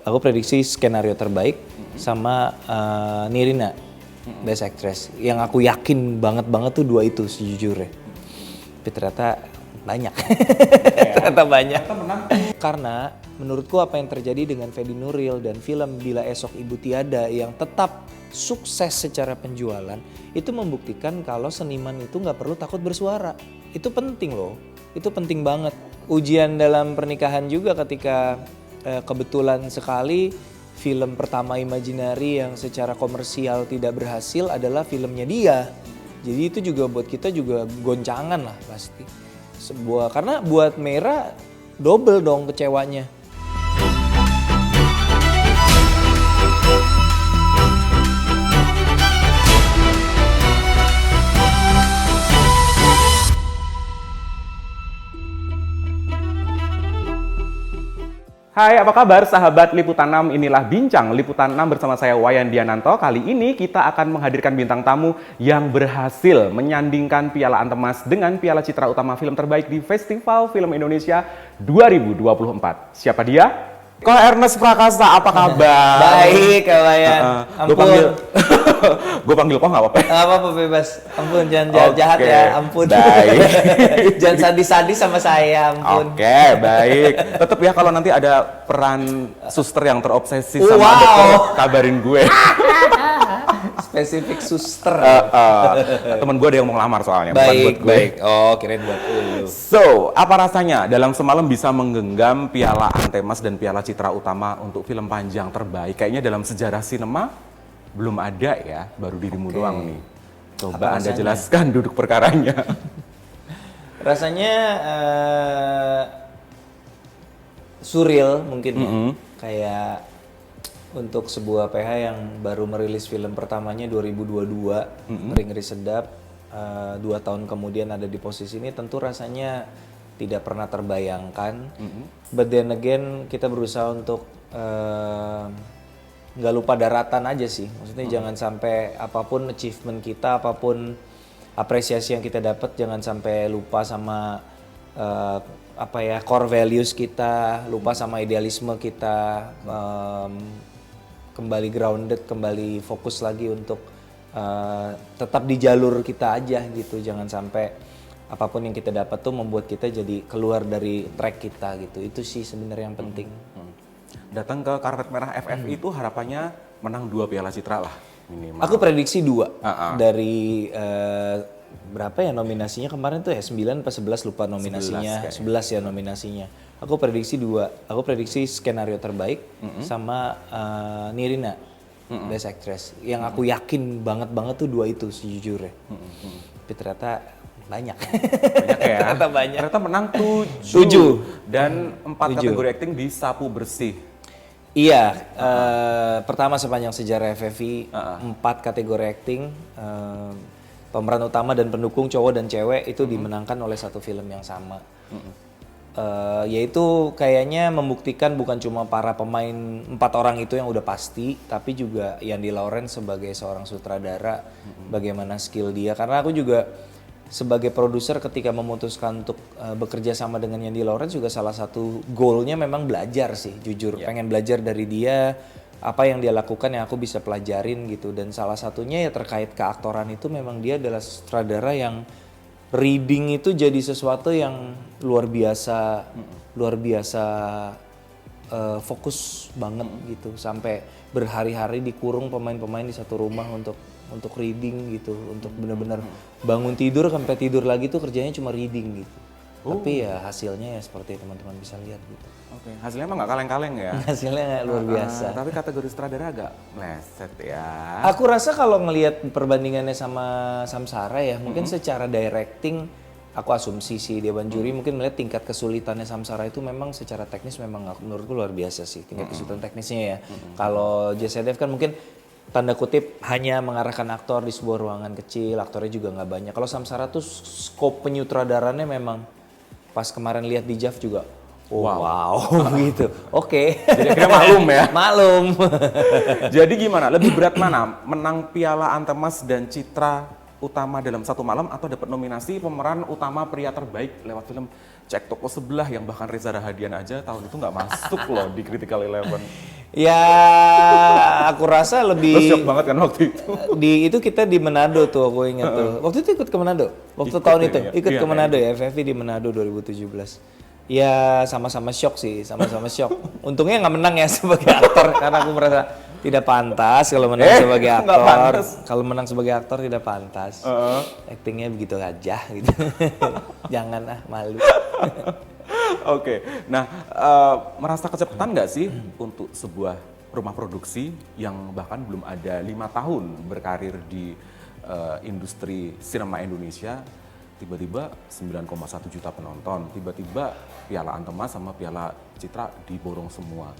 aku prediksi skenario terbaik sama Nirina Best Actress. Yang aku yakin banget tuh dua itu sejujurnya. Tapi ternyata banyak. Ternyata banyak. Karena menurutku apa yang terjadi dengan Fedi Nuril dan film Bila Esok Ibu Tiada yang tetap sukses secara penjualan, itu membuktikan kalau seniman itu nggak perlu takut bersuara. Itu penting loh, itu penting banget. Ujian dalam pernikahan juga ketika kebetulan sekali film pertama Imaginary yang secara komersial tidak berhasil adalah filmnya dia. Jadi itu juga buat kita juga goncangan lah pasti. Karena buat Mera double dong kecewanya. Hai, apa kabar sahabat Liputan 6? Inilah Bincang Liputan 6 bersama saya Wayan Diananto. Kali ini kita akan menghadirkan bintang tamu yang berhasil menyandingkan Piala Antemas dengan Piala Citra Utama Film Terbaik di Festival Film Indonesia 2024. Siapa dia? Ko Ernest Prakasa, apa kabar? Baik, Wayan. Ampun. Gue panggil kok nggak apa-apa? Apa bebas. Ampun, jangan jahat ya. Ampun. Baik. Jangan sadis-sadis sama saya, ampun. Oke, baik. Tetap ya kalau nanti ada peran suster yang terobsesi sama dokter, kabarin gue. Spesifik suster. Temen gue ada yang mau ngelamar soalnya. Baik, bukan buat gue. baik. Oh, kirain buat lu. So, apa rasanya dalam semalam bisa menggenggam Piala Antemas dan Piala Citra Utama untuk film panjang terbaik? Kayaknya dalam sejarah sinema belum ada ya, baru dirimu doang nih. Coba Apa Anda rasanya? jelaskan duduk perkaranya. Rasanya surreal mungkin ya. Kayak untuk sebuah PH yang baru merilis film pertamanya 2022, Ngeri-Ngeri Sedap, 2 tahun kemudian ada di posisi ini, tentu rasanya tidak pernah terbayangkan. But then again kita berusaha untuk nggak lupa daratan aja sih. Maksudnya jangan sampai apapun achievement kita, apapun apresiasi yang kita dapat, jangan sampai lupa sama core values kita, lupa sama idealisme kita, kembali grounded, kembali fokus lagi untuk tetap di jalur kita aja gitu. Jangan sampai apapun yang kita dapat tuh membuat kita jadi keluar dari track kita gitu. Itu sih sebenarnya yang penting. Datang ke karpet merah FFI itu harapannya menang 2 Piala Citra lah minimal. Aku prediksi 2 dari berapa ya nominasinya kemarin tuh ya, 9 apa 11 lupa nominasinya. 11 ya nominasinya. Aku prediksi 2. Aku prediksi skenario terbaik sama Nirina Best Actress. Yang aku yakin banget tuh 2 itu sejujurnya. Tapi ternyata banyak ya. Ternyata banyak. Ternyata menang 7 dan 4 kategori akting disapu bersih. Iya, pertama sepanjang sejarah FFI 4 kategori akting, pemeran utama dan pendukung cowok dan cewek itu dimenangkan oleh satu film yang sama. Yaitu kayaknya membuktikan bukan cuma para pemain 4 orang itu yang udah pasti, tapi juga Yandi Laurens sebagai seorang sutradara, bagaimana skill dia. Karena aku juga sebagai produser ketika memutuskan untuk bekerja sama dengan Yandi Laurens juga salah satu goalnya memang belajar sih, jujur. Pengen belajar dari dia, apa yang dia lakukan yang aku bisa pelajarin gitu. Dan salah satunya ya terkait keaktoran itu memang dia adalah sutradara yang reading itu jadi sesuatu yang luar biasa fokus banget gitu. Sampai berhari-hari dikurung pemain-pemain di satu rumah untuk reading gitu, untuk benar-benar bangun tidur sampai tidur lagi tuh kerjanya cuma reading gitu. Tapi ya hasilnya ya seperti teman-teman bisa lihat gitu. Oke, hasilnya emang nggak kaleng-kaleng ya? Hasilnya luar biasa. Tapi kategori sutradara agak meleset ya. Aku rasa kalau ngelihat perbandingannya sama Samsara ya, mungkin secara directing aku asumsi sih Dewan Juri mungkin melihat tingkat kesulitannya Samsara itu memang secara teknis memang menurutku luar biasa sih tingkat kesulitan teknisnya ya. Kalau JCDF kan mungkin tanda kutip hanya mengarahkan aktor di sebuah ruangan kecil, aktornya juga nggak banyak. Kalau Samsara tuh skop penyutradarannya memang pas kemarin lihat di JAV juga wow gitu. Oke. Jadi akhirnya maklum ya. Maklum. Jadi gimana? Lebih berat mana? Menang Piala Antemas dan Citra Utama dalam satu malam atau dapat nominasi pemeran utama pria terbaik lewat film Cek Toko Sebelah yang bahkan Reza Rahadian aja tahun itu nggak masuk loh di Critical Eleven. Ya, aku rasa Terus lebih shock banget kan waktu itu. itu kita di Manado tuh, aku ingat tuh. Waktu itu ikut ke Manado. Waktu Ikut tahun ya, itu iya. ikut Iya, ke Manado kayaknya. ya, FFV di Manado 2017. Ya sama-sama shock sih, sama-sama shock. Untungnya nggak menang ya sebagai aktor karena aku merasa tidak pantas kalau menang sebagai nggak aktor. pantas. Kalau menang sebagai aktor tidak pantas. Actingnya begitu aja gitu. Jangan malu. Oke, nah merasa kecepatan nggak sih untuk sebuah rumah produksi yang bahkan belum ada 5 tahun berkarir di industri sinema Indonesia, tiba-tiba 9,1 juta penonton, tiba-tiba Piala Antemas sama Piala Citra diborong semua.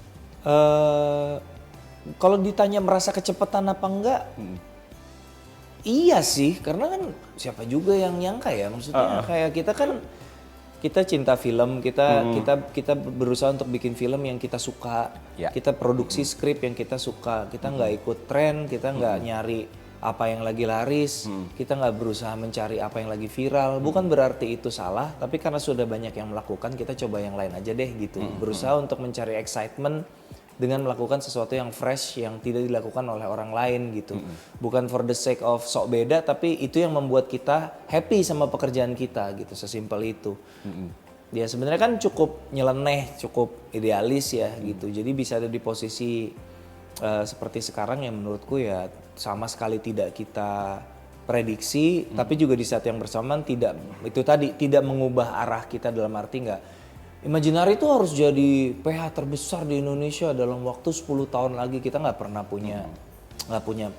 Kalau ditanya merasa kecepatan apa enggak, iya sih, karena kan siapa juga yang nyangka ya, maksudnya kayak kita cinta film, kita berusaha untuk bikin film yang kita suka, Ya. kita produksi skrip yang kita suka, kita nggak ikut tren, kita nggak nyari apa yang lagi laris, kita nggak berusaha mencari apa yang lagi viral. Bukan berarti itu salah, tapi karena sudah banyak yang melakukan, kita coba yang lain aja deh gitu. Berusaha untuk mencari excitement dengan melakukan sesuatu yang fresh yang tidak dilakukan oleh orang lain gitu. Bukan for the sake of sok beda, tapi itu yang membuat kita happy sama pekerjaan kita gitu, sesimpel itu. Ya sebenarnya kan cukup nyeleneh, cukup idealis ya gitu. Jadi bisa ada di posisi seperti sekarang yang menurutku ya sama sekali tidak kita prediksi, tapi juga di saat yang bersamaan tidak mengubah arah kita dalam arti nggak Imaginary itu harus jadi PH terbesar di Indonesia dalam waktu 10 tahun lagi. Kita nggak pernah punya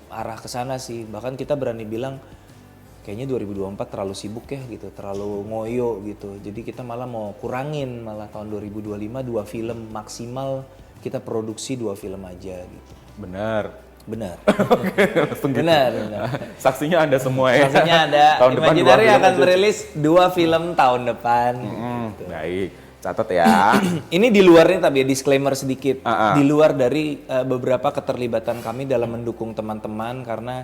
arah ke sana sih. Bahkan kita berani bilang kayaknya 2024 terlalu sibuk ya gitu, terlalu ngoyo gitu. Jadi kita malah mau kurangin, malah tahun 2025 2 film maksimal, kita produksi 2 film aja gitu. Benar. Benar. Langsung gitu. Benar. Saksinya Anda semua ya. Saksinya ada. Tahun depan Imaginary 2 film akan aja. merilis 2 film tahun depan. Baik, catat ya. Ini di luarnya tapi ya disclaimer sedikit. Ah. Di luar dari beberapa keterlibatan kami dalam mendukung teman-teman karena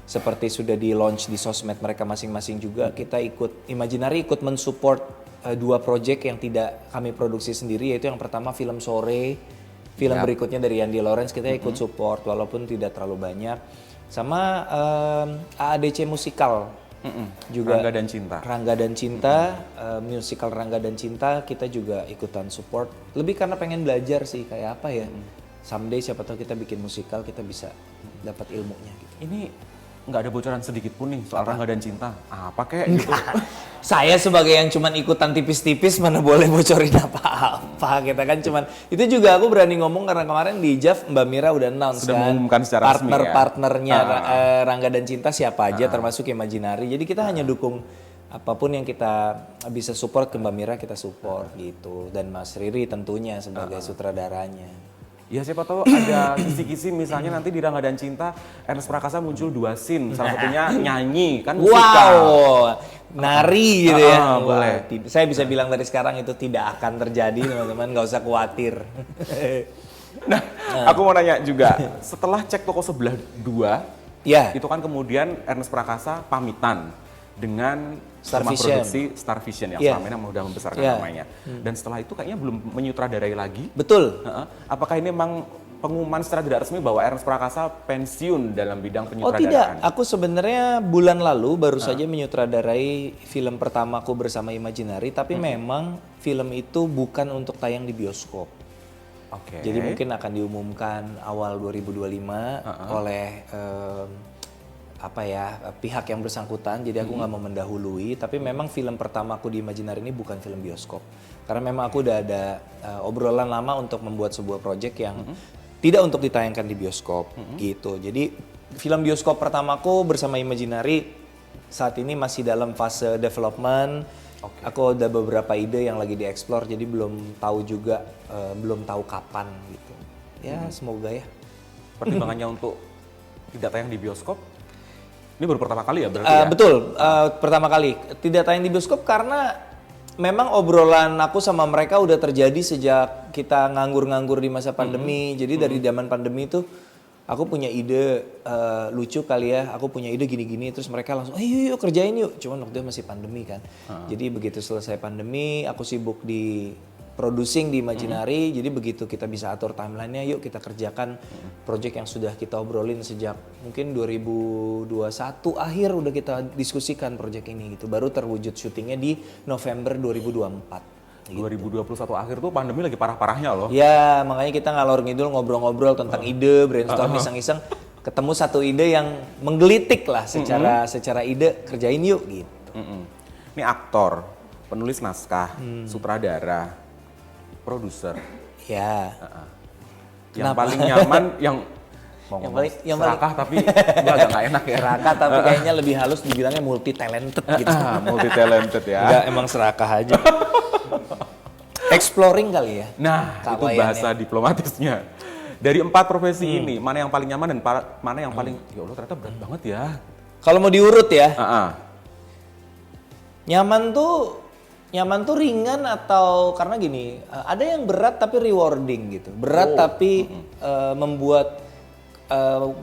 seperti sudah di launch di sosmed mereka masing-masing juga, kita Imaginary ikut mensupport 2 project yang tidak kami produksi sendiri, yaitu yang pertama film Sore, film berikutnya dari Yandi Lawrence kita ikut support walaupun tidak terlalu banyak. Sama AADC musikal juga Rangga dan Cinta. Rangga dan Cinta, musical Rangga dan Cinta kita juga ikutan support. Lebih karena pengen belajar sih kayak apa ya. Someday siapa tahu kita bikin musikal kita bisa dapat ilmunya gitu. Ini nggak ada bocoran sedikit pun nih soal Rangga dan Cinta. Apa kayak gitu? Saya sebagai yang cuman ikutan tipis-tipis mana boleh bocorin apa-apa. Kita kan cuman itu juga aku berani ngomong karena kemarin di JAV Mbak Mira udah announce Sudah kan mengumumkan secara resmi ya? partnernya Rangga dan Cinta siapa aja termasuk Imaginary. Jadi kita hanya dukung apapun yang kita bisa support ke Mbak Mira kita support gitu, dan Mas Riri tentunya sebagai sutradaranya. Ya siapa tahu ada kisi-kisi misalnya nanti di Rangga dan Cinta Ernest Prakasa muncul 2 scene, salah satunya nyanyi kan musikal. Wow, nari gitu ya. Boleh. Saya bisa bilang dari sekarang itu tidak akan terjadi, teman-teman, nggak usah khawatir. Nah, aku mau nanya juga, setelah cek toko sebelah 2, Ya. itu kan kemudian Ernest Prakasa pamitan dengan Star rumah Vision. produksi Star Vision yang Ya. selama ini sudah membesarkan Ya. namanya. Dan setelah itu kayaknya belum menyutradarai lagi. Betul. Apakah ini memang pengumuman secara tidak resmi bahwa Ernest Prakasa pensiun dalam bidang Oh penyutradaraan? tidak, aku sebenarnya bulan lalu baru saja menyutradarai film pertamaku bersama Imaginary, tapi memang film itu bukan untuk tayang di bioskop. Oke. Jadi mungkin akan diumumkan awal 2025 oleh pihak yang bersangkutan. Jadi aku nggak mau mendahului, tapi memang film pertamaku di Imaginary ini bukan film bioskop. Karena memang aku udah ada obrolan lama untuk membuat sebuah project yang tidak untuk ditayangkan di bioskop gitu. Jadi film bioskop pertamaku bersama Imaginary saat ini masih dalam fase development. Aku ada beberapa ide yang lagi dieksplor, jadi belum tahu juga, belum tahu kapan gitu. Ya semoga ya. Pertimbangannya untuk tidak tayang di bioskop? Ini baru pertama kali ya berarti ya? Betul, pertama kali tidak tayang di bioskop karena memang obrolan aku sama mereka udah terjadi sejak kita nganggur-nganggur di masa pandemi. Jadi dari zaman pandemi itu aku punya ide lucu kali ya, aku punya ide gini-gini, terus mereka langsung, ayo yuk kerjain yuk. Cuman waktu itu masih pandemi kan. Jadi begitu selesai pandemi, aku sibuk di producing di Imaginary. Jadi begitu kita bisa atur timelinenya, yuk kita kerjakan project yang sudah kita obrolin sejak mungkin 2021 akhir udah kita diskusikan project ini gitu. Baru terwujud syutingnya di November 2024. 2021 akhir tuh pandemi lagi parah-parahnya loh. Ya, makanya kita ngalor ngidul ngobrol-ngobrol tentang ide, brainstorm iseng-iseng, ketemu satu ide yang menggelitik lah secara ide, kerjain yuk gitu. Ini aktor, penulis naskah, sutradara, produser. Ya. Yang paling nyaman yang mau Yang ngomong paling- serakah tapi gua agak nggak enak ya. Serakah tapi kayaknya lebih halus dibilangnya multi talented gitu. Multi talented ya. Enggak, emang serakah aja. Exploring kali ya. Nah, itu Kawayannya. bahasa diplomatisnya. Dari 4 profesi ini, mana yang paling nyaman dan mana yang paling, ya Allah ternyata berat banget ya. Kalau mau diurut ya, Ah, nyaman tuh ringan atau karena gini, ada yang berat tapi rewarding gitu. Berat tapi membuat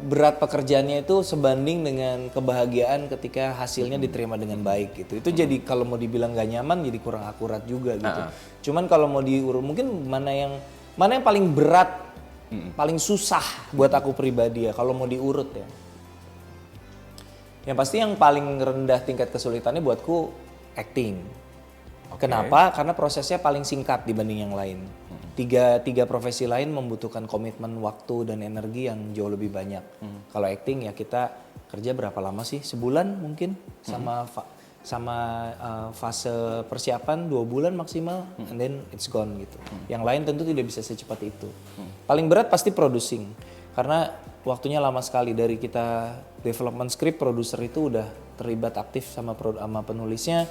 berat pekerjaannya itu sebanding dengan kebahagiaan ketika hasilnya diterima dengan baik gitu. Itu jadi kalau mau dibilang gak nyaman jadi kurang akurat juga gitu. Cuman kalau mau diurut mungkin mana yang paling berat, paling susah buat aku pribadi ya kalau mau diurut ya. Yang pasti yang paling rendah tingkat kesulitannya buatku acting. Kenapa? Karena prosesnya paling singkat dibanding yang lain. Tiga profesi lain membutuhkan komitmen waktu dan energi yang jauh lebih banyak. Kalau acting ya kita kerja berapa lama sih? Sebulan mungkin sama fase persiapan 2 bulan maksimal, and then it's gone gitu. Yang lain tentu tidak bisa secepat itu. Paling berat pasti producing, karena waktunya lama sekali dari kita development script, produser itu udah terlibat aktif sama penulisnya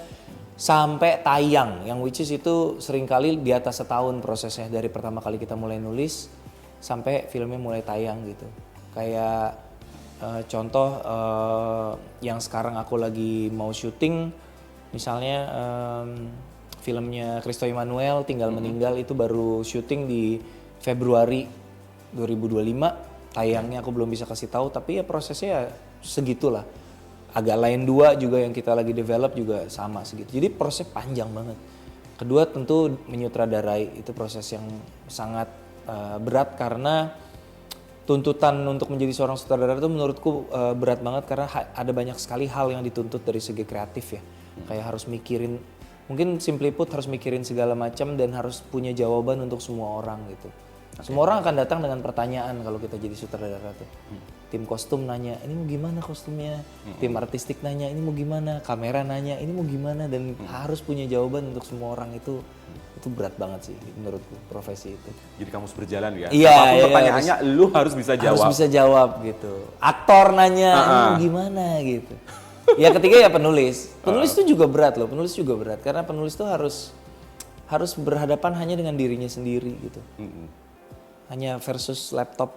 sampai tayang, yang which is itu seringkali di atas setahun prosesnya dari pertama kali kita mulai nulis sampai filmnya mulai tayang gitu. Kayak contoh yang sekarang aku lagi mau syuting, misalnya filmnya Christo Emmanuel Tinggal Meninggal itu baru syuting di Februari 2025, tayangnya aku belum bisa kasih tahu, tapi ya prosesnya ya segitulah. Agak lain 2 juga yang kita lagi develop juga sama segitu. Jadi proses panjang banget. Kedua tentu menyutradarai itu proses yang sangat berat karena tuntutan untuk menjadi seorang sutradara itu menurutku berat banget karena ada banyak sekali hal yang dituntut dari segi kreatif ya. Kayak harus mikirin, mungkin simply put harus mikirin segala macam dan harus punya jawaban untuk semua orang gitu. Semua orang akan datang dengan pertanyaan kalau kita jadi sutradara tuh. Tim kostum nanya, ini mau gimana kostumnya? Tim artistik nanya, ini mau gimana? Kamera nanya, ini mau gimana? Dan harus punya jawaban untuk semua orang itu berat banget sih menurutku profesi itu. jadi kamu harus berjalan ya. Iya, Apapun iya, pertanyaannya, lu harus bisa jawab. Harus bisa jawab gitu. Aktor nanya, ini mau gimana gitu. Ya ketiga ya penulis. Penulis itu juga berat loh, penulis juga berat. Karena penulis tuh harus berhadapan hanya dengan dirinya sendiri gitu. Hanya versus laptop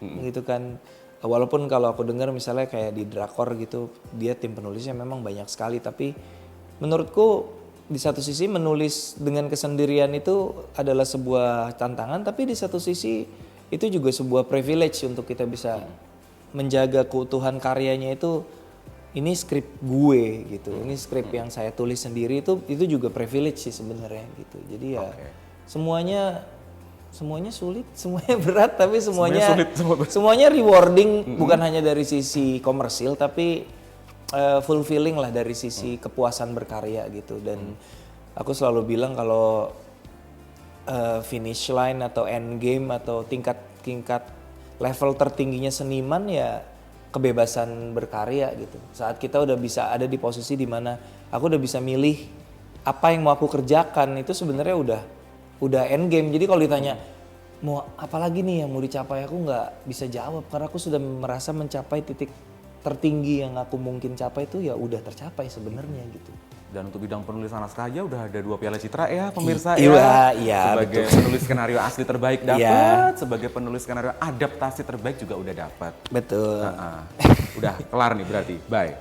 gitu kan. Walaupun kalau aku dengar misalnya kayak di drakor gitu, dia tim penulisnya memang banyak sekali. Tapi menurutku di satu sisi menulis dengan kesendirian itu adalah sebuah tantangan. Tapi di satu sisi itu juga sebuah privilege untuk kita bisa menjaga keutuhan karyanya itu. Ini skrip gue gitu, ini skrip yang saya tulis sendiri itu juga privilege sih sebenarnya gitu. Jadi ya semuanya sulit, semuanya berat, tapi semuanya rewarding, bukan hanya dari sisi komersil, tapi fulfilling lah dari sisi kepuasan berkarya gitu. Dan aku selalu bilang kalau finish line atau end game atau tingkat level tertingginya seniman ya kebebasan berkarya gitu. Saat kita udah bisa ada di posisi di mana aku udah bisa milih apa yang mau aku kerjakan, itu sebenarnya udah end game. Jadi kalau ditanya mau apa lagi nih yang mau dicapai, aku nggak bisa jawab karena aku sudah merasa mencapai titik tertinggi yang aku mungkin capai itu ya udah tercapai sebenarnya gitu. Dan untuk bidang penulisan naskah aja udah ada 2 Piala Citra ya pemirsa Iya, sebagai betul. penulis skenario asli terbaik dapat, sebagai penulis skenario adaptasi terbaik juga udah dapat. Betul. Udah kelar nih berarti, bye.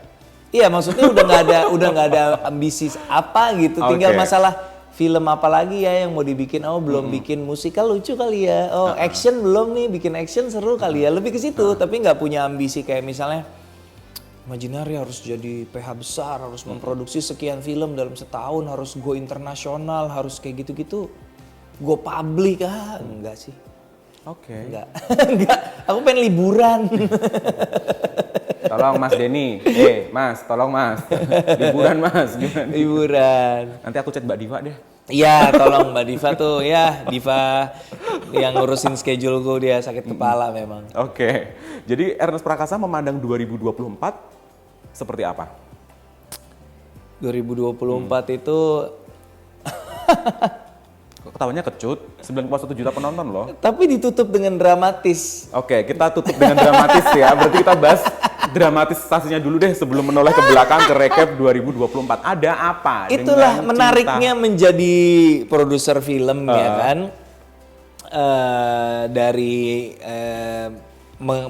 Iya, maksudnya udah nggak ada ambisi apa gitu. Tinggal masalah film apa lagi ya yang mau dibikin. Oh belum bikin musikal lucu kali ya. Oh action belum nih, bikin action seru kali ya. Lebih ke situ. Tapi nggak punya ambisi kayak misalnya Imaginary harus jadi PH besar, harus memproduksi sekian film dalam setahun, harus go internasional, harus kayak gitu-gitu. gue publik enggak sih. Oke. Enggak. Enggak. Aku pengen liburan. Tolong Mas Denny. Mas, tolong Mas. Liburan Mas. Gimana? Liburan. Nanti aku chat Mbak Diva deh. Iya, tolong Mbak Diva tuh ya, Diva yang ngurusin scheduleku, dia sakit kepala memang. Oke. Jadi Ernest Prakasa memandang 2024 seperti apa? 2024 itu Ketawanya kecut, 9,1 juta penonton loh. tapi ditutup dengan dramatis. Oke, kita tutup dengan dramatis ya. Berarti kita bahas dramatisasinya dulu deh sebelum menoleh ke belakang ke recap 2024. Ada apa? Itulah dengan menariknya cinta? menjadi produser film ya kan. Dari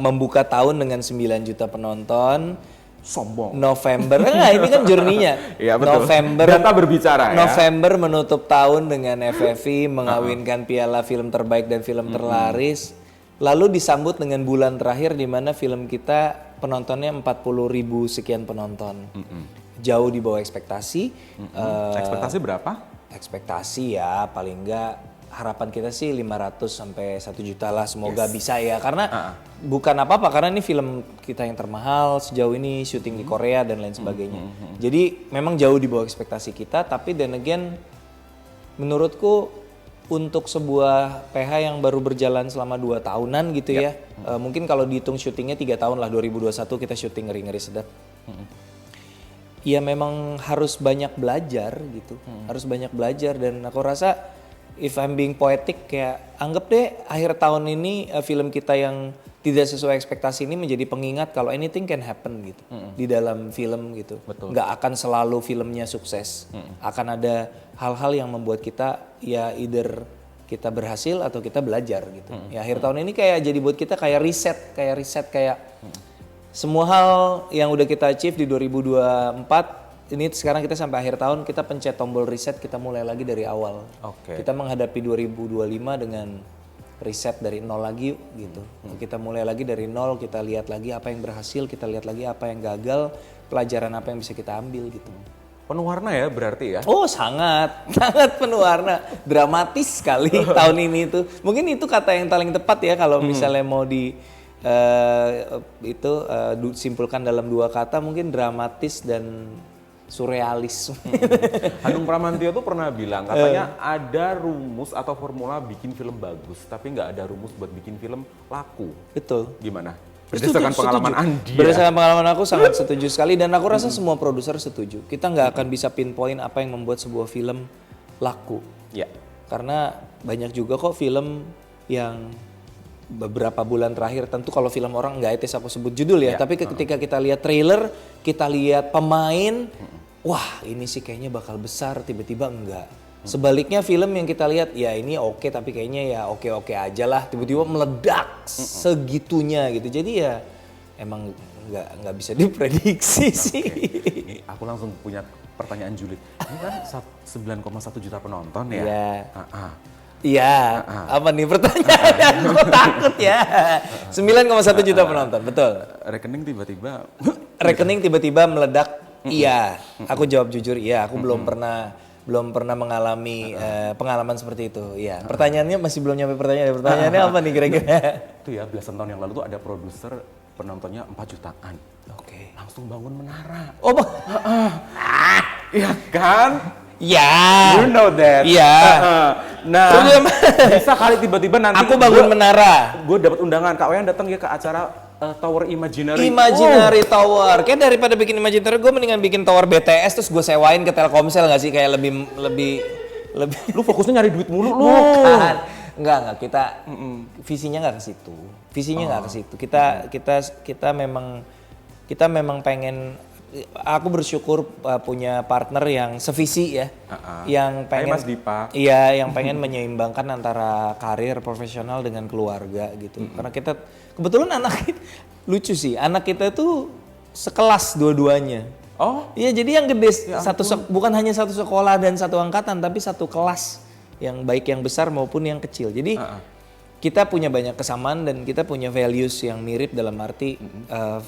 membuka tahun dengan 9 juta penonton. Sombong. November, ini kan journey-nya. Iya betul. November, Data berbicara ya. November menutup tahun dengan FFI mengawinkan piala film terbaik dan film terlaris. Lalu disambut dengan bulan terakhir di mana film kita penontonnya 40.000 sekian penonton. Jauh di bawah ekspektasi. Ekspektasi berapa? Ekspektasi ya paling enggak harapan kita sih 500 sampai 1 juta lah, semoga bisa ya, karena bukan apa-apa, karena ini film kita yang termahal sejauh ini, syuting di Korea dan lain sebagainya. Jadi memang jauh di bawah ekspektasi kita, tapi then again menurutku untuk sebuah PH yang baru berjalan selama 2 tahunan gitu ya, mungkin kalau dihitung syutingnya 3 tahun lah, 2021 kita syuting Ngeri-Ngeri Sedap. Ya memang harus banyak belajar gitu, harus banyak belajar, dan aku rasa if I'm being poetic, kayak anggap deh akhir tahun ini film kita yang tidak sesuai ekspektasi ini menjadi pengingat kalau anything can happen gitu di dalam film gitu. Betul. Nggak akan selalu filmnya sukses, akan ada hal-hal yang membuat kita ya either kita berhasil atau kita belajar gitu. Ya akhir tahun ini kayak jadi buat kita kayak riset kayak semua hal yang udah kita achieve di 2024. Ini sekarang kita sampai akhir tahun kita pencet tombol reset, kita mulai lagi dari awal. Oke. Kita menghadapi 2025 dengan reset dari nol lagi yuk gitu. Kita mulai lagi dari nol, kita lihat lagi apa yang berhasil, kita lihat lagi apa yang gagal, pelajaran apa yang bisa kita ambil gitu. Penuh warna ya berarti ya? Oh sangat, sangat penuh warna, dramatis sekali tahun ini tuh. Mungkin itu kata yang paling tepat ya kalau misalnya mau simpulkan dalam 2 kata, mungkin dramatis dan surrealis. Hanung Bramantyo tuh pernah bilang, katanya ada rumus atau formula bikin film bagus, tapi nggak ada rumus buat bikin film laku. Betul. Gimana? Berdasarkan pengalaman Andi. Berdasarkan pengalaman aku sangat setuju sekali, dan aku rasa semua produser setuju. Kita nggak akan bisa pinpoint apa yang membuat sebuah film laku. Ya. Karena banyak juga kok film yang beberapa bulan terakhir, tentu kalau film orang nggak etis aku sebut judul ya, tapi ketika kita lihat trailer, kita lihat pemain, wah ini sih kayaknya bakal besar, tiba-tiba enggak. Sebaliknya film yang kita lihat, ya ini oke tapi kayaknya ya oke-oke aja lah, tiba-tiba meledak segitunya gitu. Jadi ya emang nggak bisa diprediksi sih. Aku langsung punya pertanyaan julid. Ini kan 9,1 juta penonton ya? Iya. Iya, apa nih pertanyaannya? Aku takut ya. 9,1 juta penonton, betul. Rekening tiba-tiba meledak. Iya, aku jawab jujur iya. Aku belum pernah mengalami pengalaman seperti itu. Iya. Pertanyaannya masih belum nyampe pertanyaan. Pertanyaannya apa nih kira-kira? Itu ya belasan tahun yang lalu tuh ada produser penontonnya 4 jutaan. Oke. Langsung bangun menara. Oh, Iya kan? ya. You know that. Iya. Nah, bisa kali tiba-tiba nanti aku bangun menara. Gue dapat undangan Kak Wayan datang ya ke acara Tower Imaginary. Imaginary Tower. Kayak daripada bikin Imaginary, gue mendingan bikin tower BTS terus gue sewain ke Telkomsel nggak sih, kayak lebih. Lu fokusnya nyari duit mulu lu. Bukan. Enggak kita visinya nggak ke situ. Visinya nggak ke situ. Kita memang pengen. Aku bersyukur punya partner yang sevisi ya, yang pengen, Mas Dipa. Iya, yang pengen menyeimbangkan antara karir profesional dengan keluarga gitu. Karena kita kebetulan lucu sih, anak kita itu sekelas dua-duanya. Oh, iya, jadi yang gede bukan hanya satu sekolah dan satu angkatan, tapi satu kelas, yang baik yang besar maupun yang kecil. Jadi kita punya banyak kesamaan dan kita punya values yang mirip, dalam arti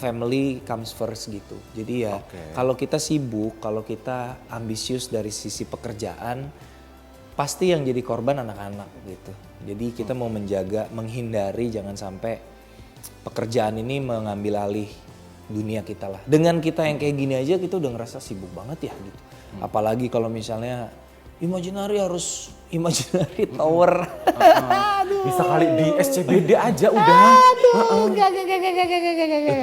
family comes first gitu. Jadi ya kalau kita sibuk, kalau kita ambisius dari sisi pekerjaan, pasti yang jadi korban anak-anak gitu. Jadi kita mau menghindari jangan sampai pekerjaan ini mengambil alih dunia kita lah. Dengan kita yang kayak gini aja kita udah ngerasa sibuk banget ya gitu. Apalagi kalau misalnya Imaginary Tower. Bisa kali di SCBD aja udah. Enggak.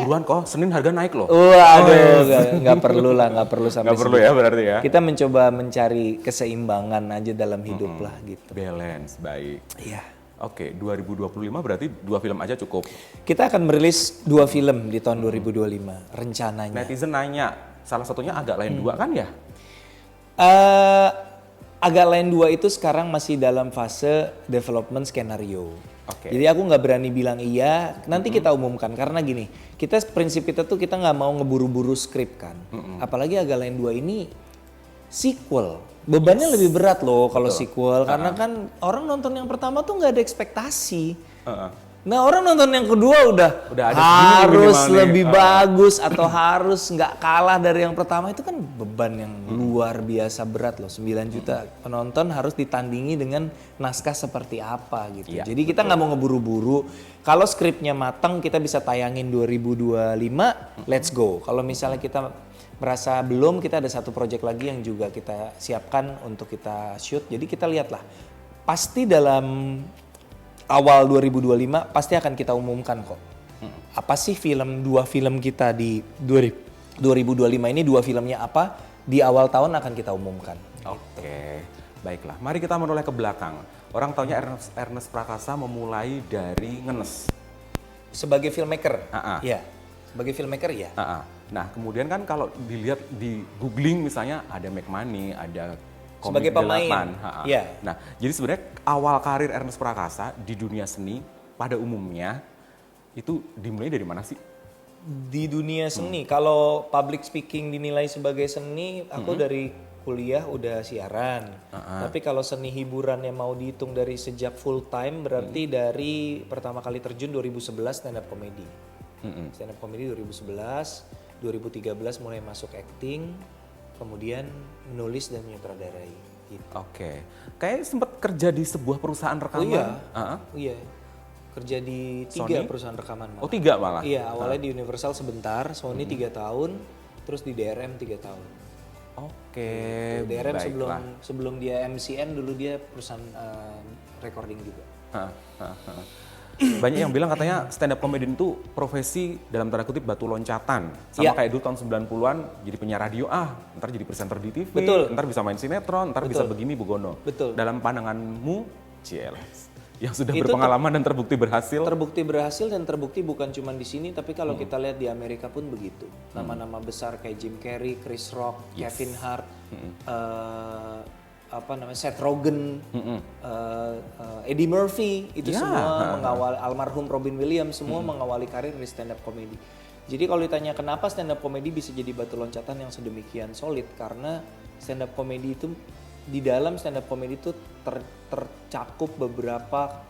Buruan kok, Senin harga naik loh. Waduh, nggak perlu sampai Nggak perlu ya berarti ya. Kita mencoba mencari keseimbangan aja dalam hidup lah gitu. Balance, baik. Iya. Oke, 2025 berarti 2 film aja cukup. Kita akan merilis 2 film di tahun 2025 rencananya. Netizen nanya, salah satunya Agak Lain 2 kan ya? Agak Lain 2 itu sekarang masih dalam fase development skenario. Oke. Jadi aku nggak berani bilang iya, nanti kita umumkan karena gini, prinsip kita tuh kita nggak mau ngeburu-buru skrip kan. Apalagi Agak Lain 2 ini sequel. Bebannya lebih berat loh kalau sequel karena kan orang nonton yang pertama tuh nggak ada ekspektasi. Nah orang nonton yang kedua udah ada harus segini lebih bagus atau harus nggak kalah dari yang pertama, itu kan beban yang luar biasa berat loh. 9 juta penonton harus ditandingi dengan naskah seperti apa gitu. Iya, Jadi kita nggak mau ngeburu-buru. Kalau skripnya matang kita bisa tayangin 2025, let's go. Kalau misalnya kita merasa belum, kita ada satu project lagi yang juga kita siapkan untuk kita shoot. Jadi kita lihatlah, pasti dalam awal 2025 pasti akan kita umumkan kok. Apa sih 2 film kita di 2025 ini, 2 filmnya apa, di awal tahun akan kita umumkan. Oke, baiklah. Mari kita menoleh ke belakang. Orang taunya Ernest Prakasa memulai dari ngenes. Sebagai filmmaker, Iya. Sebagai filmmaker ya. Nah, kemudian kan kalau dilihat di googling misalnya ada Make Money, ada Sebagai pemain. Iya. Nah, jadi sebenarnya awal karir Ernest Prakasa di dunia seni pada umumnya itu dimulai dari mana sih? Di dunia seni, kalau public speaking dinilai sebagai seni, aku dari kuliah udah siaran. Tapi kalau seni hiburan yang mau dihitung dari sejak full time, berarti dari pertama kali terjun 2011 stand up comedy. Stand up comedy 2011, 2013 mulai masuk acting, kemudian menulis dan menyutradarai. Gitu. Oke, kayak sempat kerja di sebuah perusahaan rekaman. Iya. Kerja di 3 Sony? perusahaan rekaman malah. Oh 3 malah? Iya, awalnya di Universal sebentar, Sony 3 tahun, terus di DRM 3 tahun. Oke, DRM baiklah. sebelum dia MCN dulu dia perusahaan recording juga. Banyak yang bilang katanya stand up comedian itu profesi dalam tanda kutip batu loncatan. Sama kayak dulu tahun 90-an jadi penyiar radio, ntar jadi presenter di TV, ntar bisa main sinetron, ntar bisa begini Bu Gono. Betul. Dalam pandanganmu, CLS, yang sudah berpengalaman dan terbukti berhasil? Terbukti berhasil dan terbukti bukan cuma di sini, tapi kalau kita lihat di Amerika pun begitu. Nama-nama besar kayak Jim Carrey, Chris Rock, Kevin Hart, Seth Rogen, Eddie Murphy, itu semua mengawali, almarhum Robin Williams, semua mengawali karir di stand up comedy. Jadi kalau ditanya kenapa stand up comedy bisa jadi batu loncatan yang sedemikian solid, karena stand up comedy itu, di dalam stand up comedy itu tercakup beberapa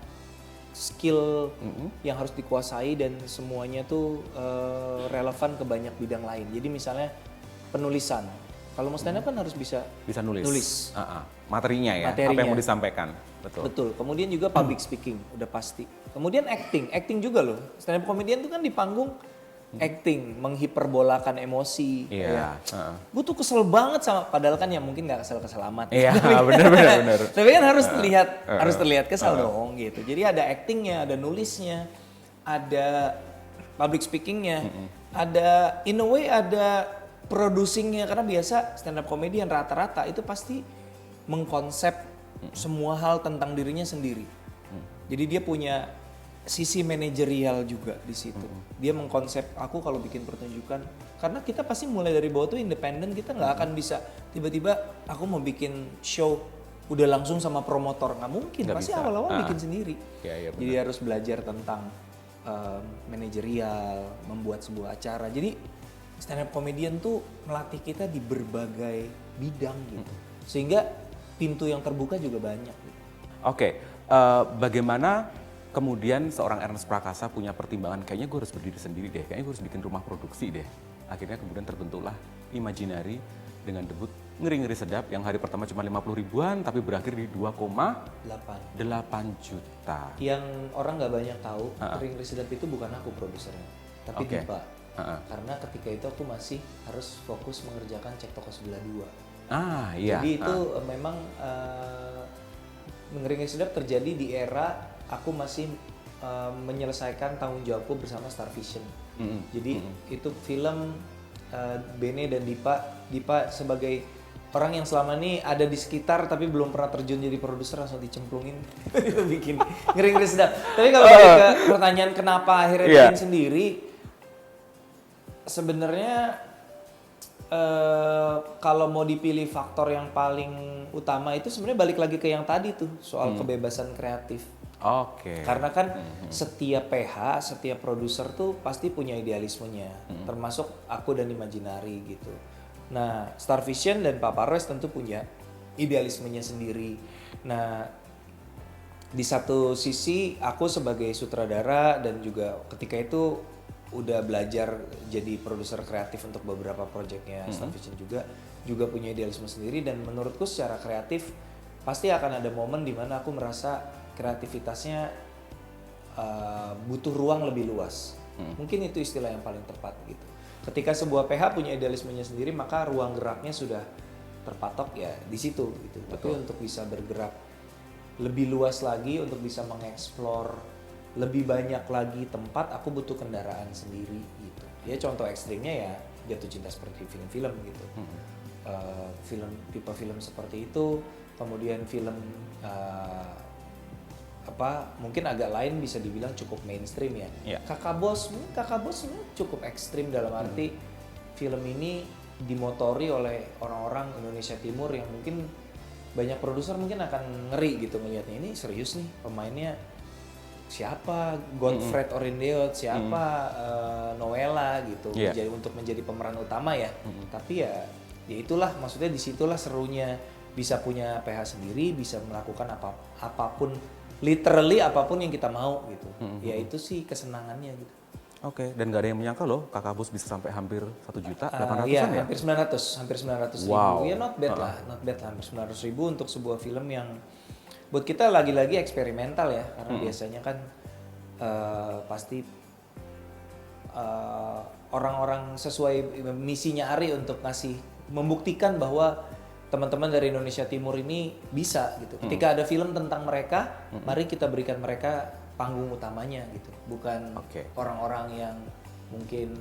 skill yang harus dikuasai dan semuanya tuh relevan ke banyak bidang lain. Jadi misalnya penulisan. Kalau mau stand up kan harus bisa nulis. Materinya ya, apa yang mau disampaikan. Betul. Kemudian juga public speaking, udah pasti. Kemudian acting juga loh. Stand up comedian tuh kan di panggung acting, menghiperbolakan emosi. Iya. Gue tuh kesel banget sama, padahal kan ya mungkin nggak kesel-kesel amat. Iya, benar. Tapi kan harus terlihat kesel dong gitu. Jadi ada actingnya, ada nulisnya, ada public speakingnya, ada in a way ada producingnya, karena biasa stand up comedian rata-rata itu pasti mengkonsep semua hal tentang dirinya sendiri. Jadi dia punya sisi manajerial juga di situ. Dia mengkonsep, aku kalau bikin pertunjukan, karena kita pasti mulai dari bawah tuh independen, kita nggak akan bisa tiba-tiba aku mau bikin show udah langsung sama promotor, nggak mungkin. Pasti awal-awal bikin sendiri. Ya, jadi harus belajar tentang manajerial, membuat sebuah acara. Jadi stand up comedian tuh melatih kita di berbagai bidang gitu. Sehingga pintu yang terbuka juga banyak gitu. Oke, bagaimana kemudian seorang Ernest Prakasa punya pertimbangan, kayaknya gue harus berdiri sendiri deh, kayaknya gue harus bikin rumah produksi deh. Akhirnya kemudian terbentuklah Imaginary dengan debut Ngeri-ngeri sedap yang hari pertama cuma 50 ribuan tapi berakhir di 2,8 juta. Yang orang nggak banyak tahu, Ngeri-ngeri sedap itu bukan aku produsernya, tapi Oke. Dipa. Karena ketika itu aku masih harus fokus mengerjakan Cek Toko Sebelah 2. Iya. Jadi itu memang Ngeri-ngeri sedap terjadi di era aku masih menyelesaikan tanggung jawabku bersama Star Vision. Jadi itu film Bene dan Dipa sebagai orang yang selama ini ada di sekitar tapi belum pernah terjun jadi produser langsung dicemplungin itu bikin ngeri-ngeri sedap. Tapi kalau balik ke pertanyaan kenapa akhirnya bikin sendiri, sebenarnya kalau mau dipilih faktor yang paling utama itu sebenarnya balik lagi ke yang tadi tuh soal kebebasan kreatif. Karena kan setiap PH, setiap produser tuh pasti punya idealismenya, termasuk aku dan Imaginary gitu. Nah, Star Vision dan Papa Royce tentu punya idealismenya sendiri. Nah, di satu sisi aku sebagai sutradara dan juga ketika itu udah belajar jadi produser kreatif untuk beberapa proyeknya Star Vision juga punya idealisme sendiri, dan menurutku secara kreatif pasti akan ada momen di mana aku merasa kreativitasnya butuh ruang lebih luas. Mungkin itu istilah yang paling tepat gitu. Ketika sebuah PH punya idealismenya sendiri, maka ruang geraknya sudah terpatok ya di situ gitu. Tapi untuk bisa bergerak lebih luas lagi, untuk bisa mengeksplor lebih banyak lagi tempat, aku butuh kendaraan sendiri gitu. Ya contoh ekstrimnya ya Jatuh Cinta Seperti Film-film gitu. Tipe film seperti itu, kemudian film mungkin agak lain bisa dibilang cukup mainstream ya. Kakak Bos cukup ekstrim dalam arti film ini dimotori oleh orang-orang Indonesia Timur yang mungkin banyak produser mungkin akan ngeri gitu melihatnya, ini serius nih pemainnya siapa, Godfred Orindeot, siapa Noella gitu, untuk menjadi pemeran utama ya. Tapi ya itulah maksudnya, disitulah serunya bisa punya PH sendiri, bisa melakukan apapun, literally apapun yang kita mau gitu. Ya itu sih kesenangannya gitu. Dan gak ada yang menyangka loh Kakak Bos bisa sampai hampir 1.800.000 ya? ya? Hampir 900 Wow. ribu. Ya not bad lah, hampir 900 ribu untuk sebuah film yang buat kita lagi-lagi eksperimental ya, karena biasanya kan pasti orang-orang sesuai misinya Ari untuk membuktikan bahwa teman-teman dari Indonesia Timur ini bisa gitu. Ketika ada film tentang mereka, mari kita berikan mereka panggung utamanya gitu. Bukan orang-orang yang mungkin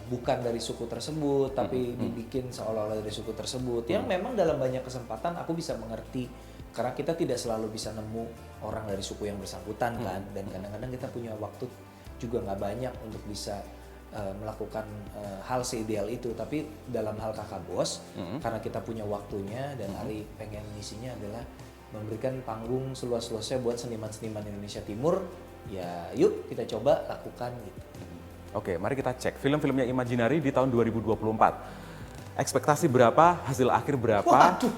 bukan dari suku tersebut, tapi dibikin seolah-olah dari suku tersebut. Yang memang dalam banyak kesempatan aku bisa mengerti, karena kita tidak selalu bisa nemu orang dari suku yang bersangkutan kan. Dan kadang-kadang kita punya waktu juga nggak banyak untuk bisa melakukan hal seideal itu. Tapi dalam hal Kakak Bos, karena kita punya waktunya dan Ari pengen misinya adalah memberikan panggung seluas-luasnya buat seniman-seniman Indonesia Timur, ya yuk kita coba lakukan gitu. Mari kita cek film-filmnya Imaginary di tahun 2024. Ekspektasi berapa, hasil akhir berapa? Waduh,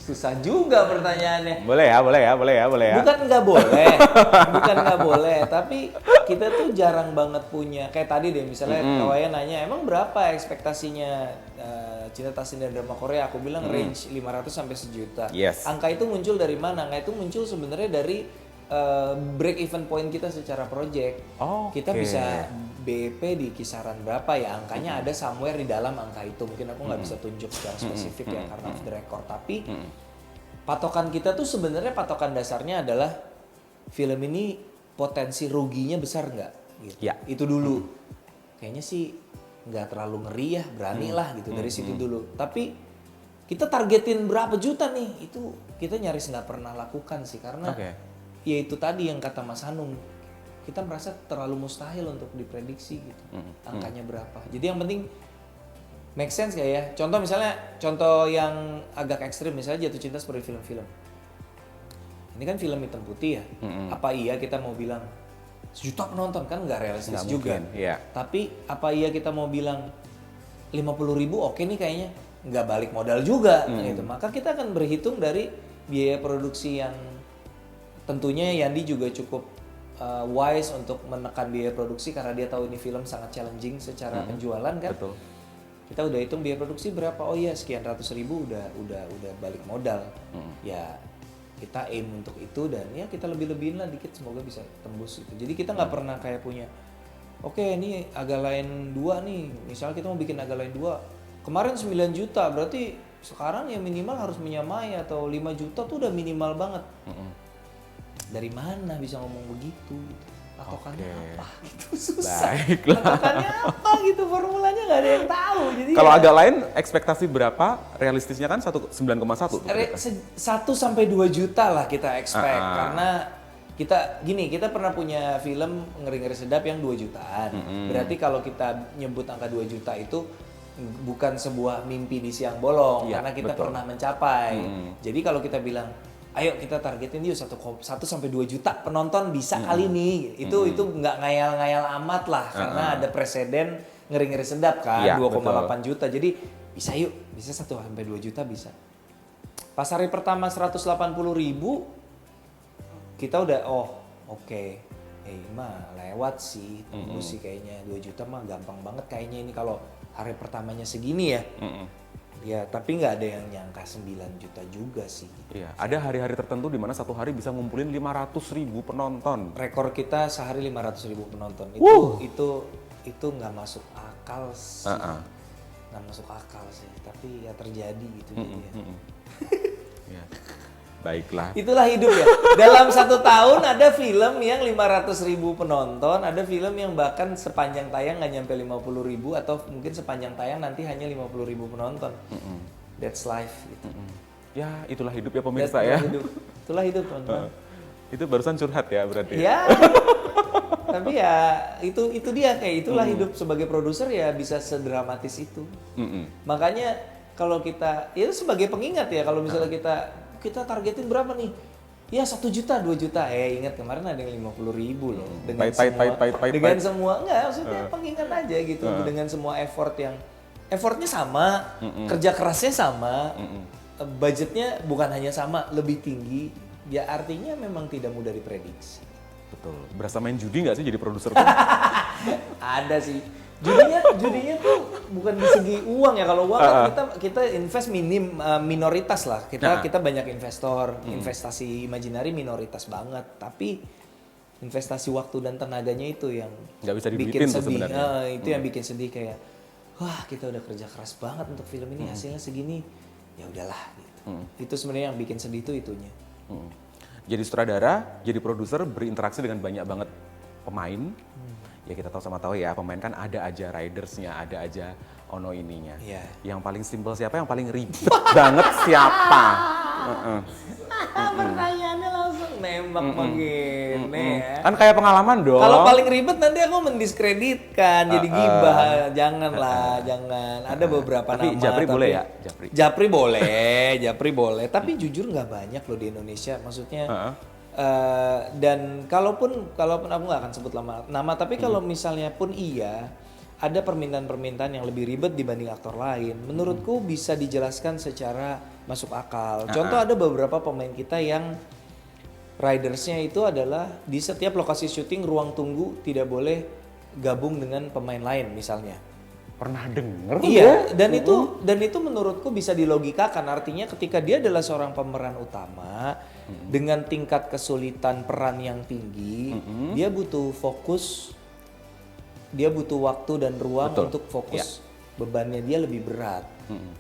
susah juga pertanyaannya. Boleh ya. Bukan nggak boleh, tapi kita tuh jarang banget punya. Kayak tadi deh misalnya Kawayan nanya, emang berapa ekspektasinya Cinta Taslim dan Drama Korea? Aku bilang range 500 sampai 1 juta. Yes. Angka itu muncul dari mana? Angka itu muncul sebenarnya dari break even point kita secara project. Kita bisa BEP di kisaran berapa ya, angkanya ada somewhere di dalam angka itu. Mungkin aku nggak bisa tunjuk secara spesifik ya karena off the record, tapi patokan kita tuh sebenarnya patokan dasarnya adalah film ini potensi ruginya besar nggak gitu. Itu dulu kayaknya sih nggak terlalu ngeri ya, berani lah gitu dari situ dulu. Tapi kita targetin berapa juta nih, itu kita nyaris nggak pernah lakukan sih, karena ya itu tadi yang kata Mas Hanung, kita merasa terlalu mustahil untuk diprediksi gitu angkanya berapa. Jadi yang penting make sense gak ya? Contoh yang agak ekstrim, misalnya Jatuh Cinta Seperti Film-film. Ini kan film hitam putih ya. Apa iya kita mau bilang 1 juta penonton? Kan nggak realistis juga. Tapi apa iya kita mau bilang 50 ribu oke nih kayaknya? Nggak balik modal juga gitu. Maka kita akan berhitung dari biaya produksi yang tentunya Yandi juga cukup wise untuk menekan biaya produksi karena dia tahu ini film sangat challenging secara penjualan kan. kita udah hitung biaya produksi berapa, oh iya sekian ratus ribu udah balik modal. Ya kita aim untuk itu dan ya kita lebih-lebihin lah dikit, semoga bisa tembus gitu. Jadi kita nggak pernah kayak punya oke ini agak lain 2 nih, misalnya kita mau bikin agak lain 2 kemarin 9 juta, berarti sekarang ya minimal harus menyamai atau 5 juta tuh udah minimal banget. Dari mana bisa ngomong begitu? Patokannya apa? Gitu susah. Baiklah. Patokannya apa gitu, formulanya nggak ada yang tahu. Jadi Kalau ya, agak lain, ekspektasi berapa? Realistisnya kan 9,1 tuh. 1 sampai 2 juta lah kita expect. Karena kita pernah punya film Ngeri-Ngeri Sedap yang 2 jutaan. Berarti kalau kita nyebut angka 2 juta itu bukan sebuah mimpi di siang bolong, Iya, karena kita betul. pernah mencapai. Jadi kalau kita bilang ayo kita targetin yuk 1 sampai 2 juta penonton bisa kali ini. Itu nggak ngayal-ngayal amat lah, karena ada preseden Ngeri-Ngeri Sedap kan, Iya, 2,8 juta. Jadi bisa yuk, bisa 1 sampai 2 juta bisa. Pas hari pertama 180.000 kita udah oke. Mah lewat sih, tembus sih kayaknya 2 juta mah gampang banget kayaknya ini kalau hari pertamanya segini ya. Ya, tapi nggak ada yang nyangka 9 juta juga sih. Iya, ada hari-hari tertentu di mana satu hari bisa ngumpulin 500.000 penonton. Rekor kita sehari 500.000 penonton. Itu nggak masuk akal sih. Nggak masuk akal sih, tapi ya terjadi gitu jadinya. Ya. Baiklah. Itulah hidup ya. Dalam 1 tahun ada film yang 500.000 penonton, ada film yang bahkan sepanjang tayang nggak nyampe 50.000 atau mungkin sepanjang tayang nanti hanya 50.000 penonton. That's life gitu. Ya, itulah hidup ya pemirsa ya. Itulah hidup teman-teman. Itu barusan curhat ya berarti. Ya. Tapi ya itu dia kayak itulah hidup sebagai produser ya bisa sedramatis itu. Makanya kalau kita itu sebagai pengingat ya kalau misalnya kita targetin berapa nih? Ya 1 juta, 2 juta. Ingat kemarin ada yang 50.000 loh. Dengan semua enggak maksudnya pengingat aja gitu. Dengan semua effortnya sama, kerja kerasnya sama, budgetnya bukan hanya sama, lebih tinggi. Ya artinya memang tidak mudah diprediksi. Betul. Berasa main judi nggak sih jadi produser? Ada sih. Judinya tuh bukan di segi uang ya. Kalau uang kan kita invest minoritas lah. Kita banyak investor, investasi imajinari minoritas banget. Tapi investasi waktu dan tenaganya itu yang nggak bisa bikin diduitin tuh sedih. sebenarnya. Itu yang bikin sedih kayak, wah kita udah kerja keras banget untuk film ini hasilnya segini. Ya udahlah gitu. Itu sebenarnya yang bikin sedih tuh itunya. Jadi sutradara, jadi produser, berinteraksi dengan banyak banget pemain. Ya kita tahu sama tahu ya, pemain kan ada aja ridersnya, ada aja ono ininya. Iya. Yang paling simpel siapa, yang paling ribet banget siapa? Pertanyaannya langsung nembak begini ya. Kan kayak pengalaman dong. Kalau paling ribet nanti aku mendiskreditkan, jadi gibah. Janganlah, jangan. Ada beberapa Tapi nama. Japri boleh ya? Japri boleh. Tapi jujur nggak banyak loh di Indonesia. Maksudnya, dan kalaupun aku nggak akan sebut nama. Tapi kalau misalnya pun iya, ada permintaan-permintaan yang lebih ribet dibanding aktor lain. Menurutku bisa dijelaskan secara masuk akal. Contoh ada beberapa pemain kita yang ridersnya itu adalah di setiap lokasi syuting ruang tunggu tidak boleh gabung dengan pemain lain misalnya. Pernah denger? Iya, dan itu menurutku bisa dilogikakan. Artinya ketika dia adalah seorang pemeran utama dengan tingkat kesulitan peran yang tinggi, dia butuh fokus, dia butuh waktu dan ruang untuk fokus. Bebannya dia lebih berat.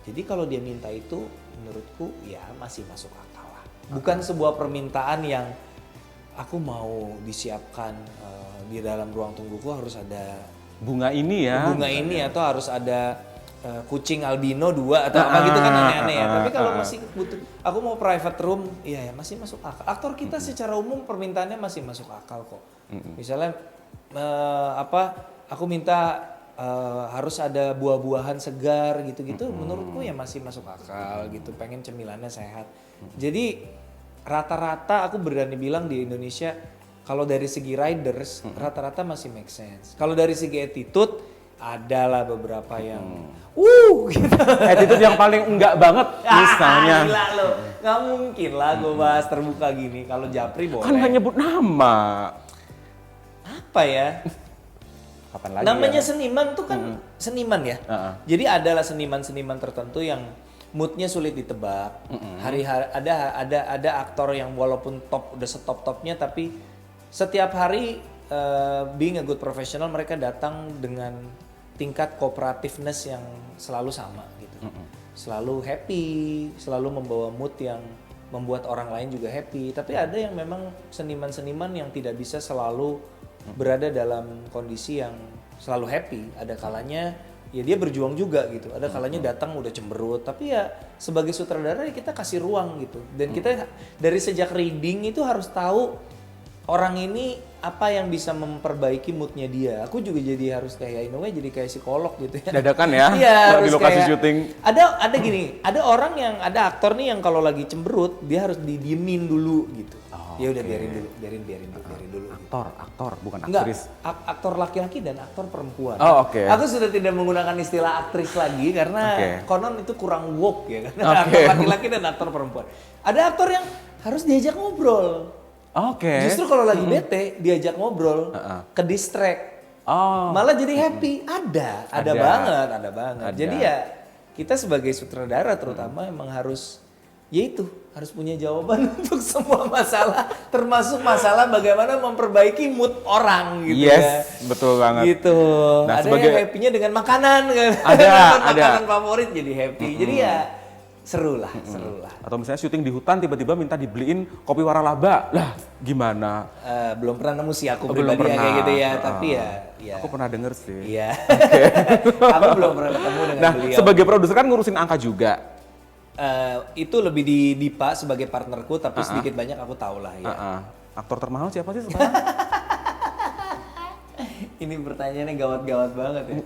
Jadi kalau dia minta itu, menurutku ya masih masuk akal lah. Bukan sebuah permintaan yang aku mau disiapkan di dalam ruang tungguku harus ada bunga ini ya. Bunga ini atau harus ada kucing albino 2 atau apa gitu kan aneh-aneh ya. Tapi kalau masih butuh, aku mau private room, iya ya masih masuk akal. Aktor kita secara umum permintaannya masih masuk akal kok. Misalnya aku minta harus ada buah-buahan segar gitu-gitu, menurutku ya masih masuk akal gitu. Pengen cemilannya sehat. Jadi rata-rata aku berani bilang di Indonesia kalau dari segi riders rata-rata masih make sense. Kalau dari segi attitude adalah beberapa yang gitu. Attitude yang paling enggak banget misalnya. Gila lo. Nggak mungkin lah gue bahas terbuka gini. Kalau Japri boleh. Kan nggak nyebut nama. Apa ya? kapan lagi Namanya ya? seniman tuh kan seniman ya. Jadi adalah seniman-seniman tertentu yang moodnya sulit ditebak. Hari-hari ada aktor yang walaupun udah setop-topnya tapi setiap hari being a good professional mereka datang dengan tingkat cooperativeness yang selalu sama gitu. Selalu happy, selalu membawa mood yang membuat orang lain juga happy. Tapi ada yang memang seniman-seniman yang tidak bisa selalu berada dalam kondisi yang selalu happy. Ada kalanya ya dia berjuang juga gitu. Ada kalanya datang udah cemberut. Tapi ya sebagai sutradara ya kita kasih ruang gitu. Dan kita dari sejak reading itu harus tahu orang ini apa yang bisa memperbaiki moodnya dia. Aku juga jadi harus kayak in a way jadi kayak psikolog gitu ya. Dadakan ya, Iya, di harus lokasi kayak- syuting. Ada gini, ada orang yang ada aktor nih yang kalau lagi cemberut dia harus didiemin dulu gitu. Ya udah biarin dulu. Gitu. Aktor, bukan Enggak, aktris. aktor laki-laki dan aktor perempuan. Oh, oke. Aku sudah tidak menggunakan istilah aktris lagi karena Oke. konon itu kurang woke ya kan. Oke. Aktor laki-laki dan aktor perempuan. Ada aktor yang harus diajak ngobrol. Oke. Justru kalau lagi bete diajak ngobrol, ke distract. Oh. Malah jadi happy. Ada banget. Ada. Jadi ya kita sebagai sutradara terutama emang harus harus punya jawaban untuk semua masalah, termasuk masalah bagaimana memperbaiki mood orang gitu ya. Yes, betul banget. Gitu. Nah, Ada sebagai- yang happy-nya dengan makanan kan. Ada. Makanan favorit jadi happy. Jadi ya seru lah. Atau misalnya syuting di hutan tiba-tiba minta dibeliin kopi waralaba. Lah, gimana? Belum pernah nemu sih aku Belum pribadi ya kayak pernah. gitu ya, tapi ya Aku pernah denger sih. iya. Aku belum pernah ketemu dengan Nah, beliau. sebagai produser kan ngurusin angka juga. Itu lebih di Dipa sebagai partnerku, tapi sedikit banyak aku tahu lah ya. Aktor termahal siapa sih sekarang? Ini pertanyaannya gawat-gawat banget ya.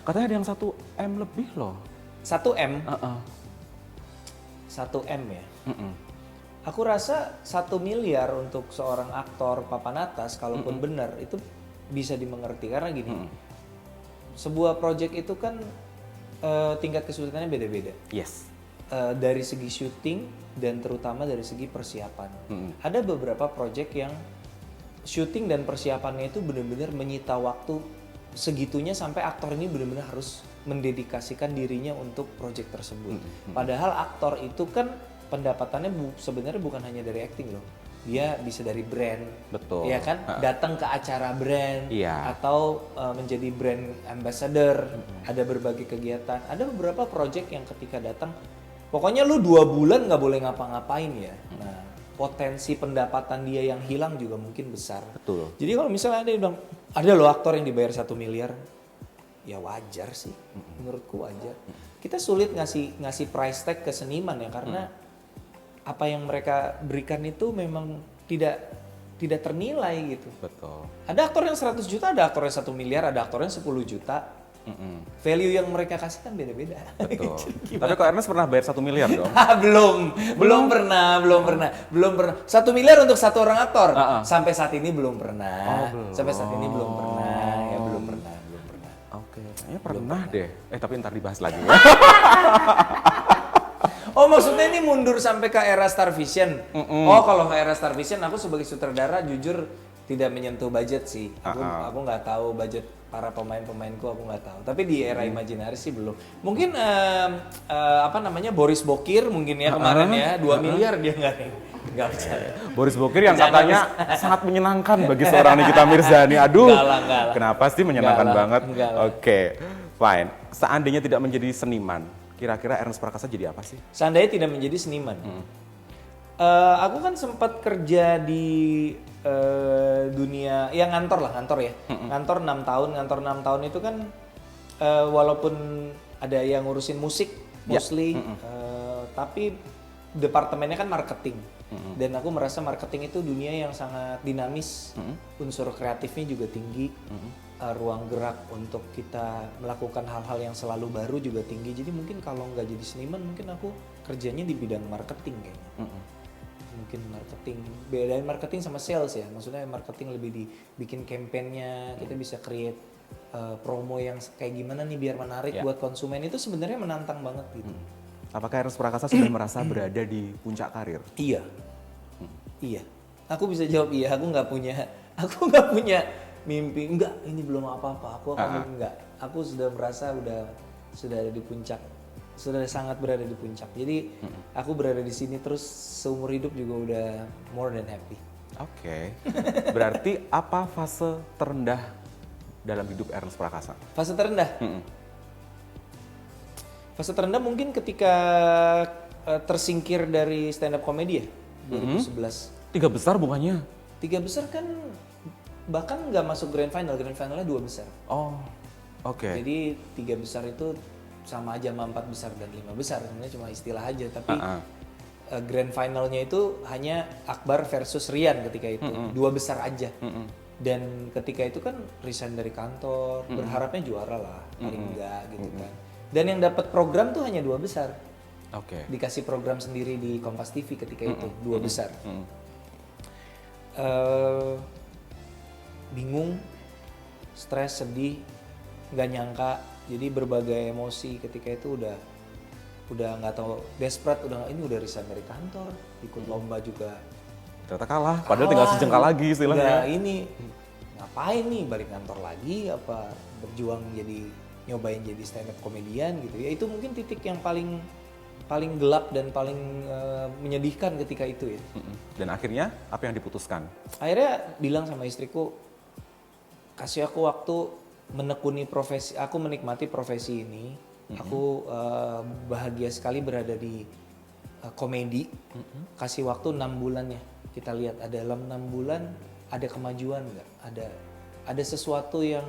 Katanya ada yang 1 M lebih loh. 1 M, 1 M ya. Aku rasa 1 miliar untuk seorang aktor papan atas, kalaupun benar itu bisa dimengerti karena gini. Sebuah project itu kan tingkat kesulitannya beda-beda. Yes. Dari segi syuting dan terutama dari segi persiapan. Ada beberapa project yang syuting dan persiapannya itu benar-benar menyita waktu segitunya sampai aktor ini benar-benar harus mendedikasikan dirinya untuk project tersebut. Padahal aktor itu kan pendapatannya sebenarnya bukan hanya dari acting loh. Dia bisa dari brand. Betul. Iya kan? Datang ke acara brand Iya. atau menjadi brand ambassador. Ada berbagai kegiatan. Ada beberapa project yang ketika datang pokoknya lu 2 bulan nggak boleh ngapa-ngapain ya. Nah, potensi pendapatan dia yang hilang juga mungkin besar. Betul. Jadi kalau misalnya ada yang bilang, ada loh aktor yang dibayar 1 miliar, ya wajar sih, menurutku wajar. Kita sulit ngasih price tag ke seniman ya karena apa yang mereka berikan itu memang tidak ternilai gitu. Betul. Ada aktor yang 100 juta, ada aktor yang 1 miliar, ada aktor yang 10 juta. Value yang mereka kasih kan beda-beda. Betul. Tapi kok Ernest pernah bayar 1 miliar dong? belum pernah. 1 miliar untuk satu orang aktor. Sampai saat ini belum pernah. Sampai saat ini belum pernah. Ya belum pernah. Oke, kayaknya pernah deh. Tapi ntar dibahas lagi ya. Oh maksudnya ini mundur sampai ke era Star Vision. Oh kalau ke era Star Vision aku sebagai sutradara jujur tidak menyentuh budget sih. Aku nggak tahu budget para pemain-pemainku, aku nggak tahu. Tapi di era Imaginaris sih belum. Mungkin Boris Bokir mungkin ya kemarin ya 2 miliar dia nggak percaya. Boris Bokir yang katanya sangat menyenangkan bagi seorang Nikita Mirzani. Aduh, Enggak lah. kenapa sih menyenangkan Enggak lah, banget? enggak lah. Oke, fine. Seandainya tidak menjadi seniman, kira-kira Ernest Prakasa jadi apa sih? Seandainya tidak menjadi seniman. Aku kan sempat kerja di dunia ya ngantor ya. Ngantor 6 tahun itu kan walaupun ada yang ngurusin musik mostly tapi departemennya kan marketing. Dan aku merasa marketing itu dunia yang sangat dinamis. Unsur kreatifnya juga tinggi. Ruang gerak untuk kita melakukan hal-hal yang selalu baru juga tinggi. Jadi mungkin kalau nggak jadi seniman mungkin aku kerjanya di bidang marketing kayaknya. Mungkin marketing, bedain marketing sama sales ya. Maksudnya marketing lebih dibikin campaign-nya, kita bisa create promo yang kayak gimana nih biar menarik buat konsumen. Itu sebenarnya menantang banget gitu. Apakah Ernest Prakasa sudah merasa berada di puncak karir? Iya. Iya. Aku bisa jawab iya, aku nggak punya mimpi enggak ini belum apa-apa, aku akan enggak. Aku sudah merasa sudah ada di puncak, sudah sangat berada di puncak. Jadi aku berada di sini terus seumur hidup juga udah more than happy. Oke. Berarti apa fase terendah dalam hidup Ernest Prakasa? Fase terendah? Fase terendah mungkin ketika tersingkir dari stand up comedy ya, 2011. 3 besar bukannya? 3 besar kan bahkan nggak masuk grand finalnya 2 besar. Oh, oke. Jadi 3 besar itu sama aja sama 4 besar dan 5 besar, sebenarnya cuma istilah aja. Tapi grand finalnya itu hanya Akbar versus Rian ketika itu, 2 besar aja. Dan ketika itu kan resign dari kantor, berharapnya juara lah, paling enggak gitu kan. Dan yang dapat program tuh hanya 2 besar. Oke. Dikasih program sendiri di Kompas TV ketika itu, 2 besar. Bingung, stres, sedih, nggak nyangka. Jadi berbagai emosi ketika itu udah nggak tahu, desperate, ini udah resign dari kantor, ikut lomba juga. Ternyata kalah, padahal tinggal sejengkal lagi istilahnya. Udah ini ngapain nih balik kantor lagi, apa berjuang nyobain jadi stand up komedian gitu ya. Itu mungkin titik yang paling gelap dan paling menyedihkan ketika itu ya. Dan akhirnya apa yang diputuskan? Akhirnya bilang sama istriku, kasih aku waktu menekuni profesi, aku menikmati profesi ini. Aku bahagia sekali berada di komedi. Kasih waktu 6 bulan ya. Kita lihat dalam 6 bulan ada kemajuan nggak? Ada sesuatu yang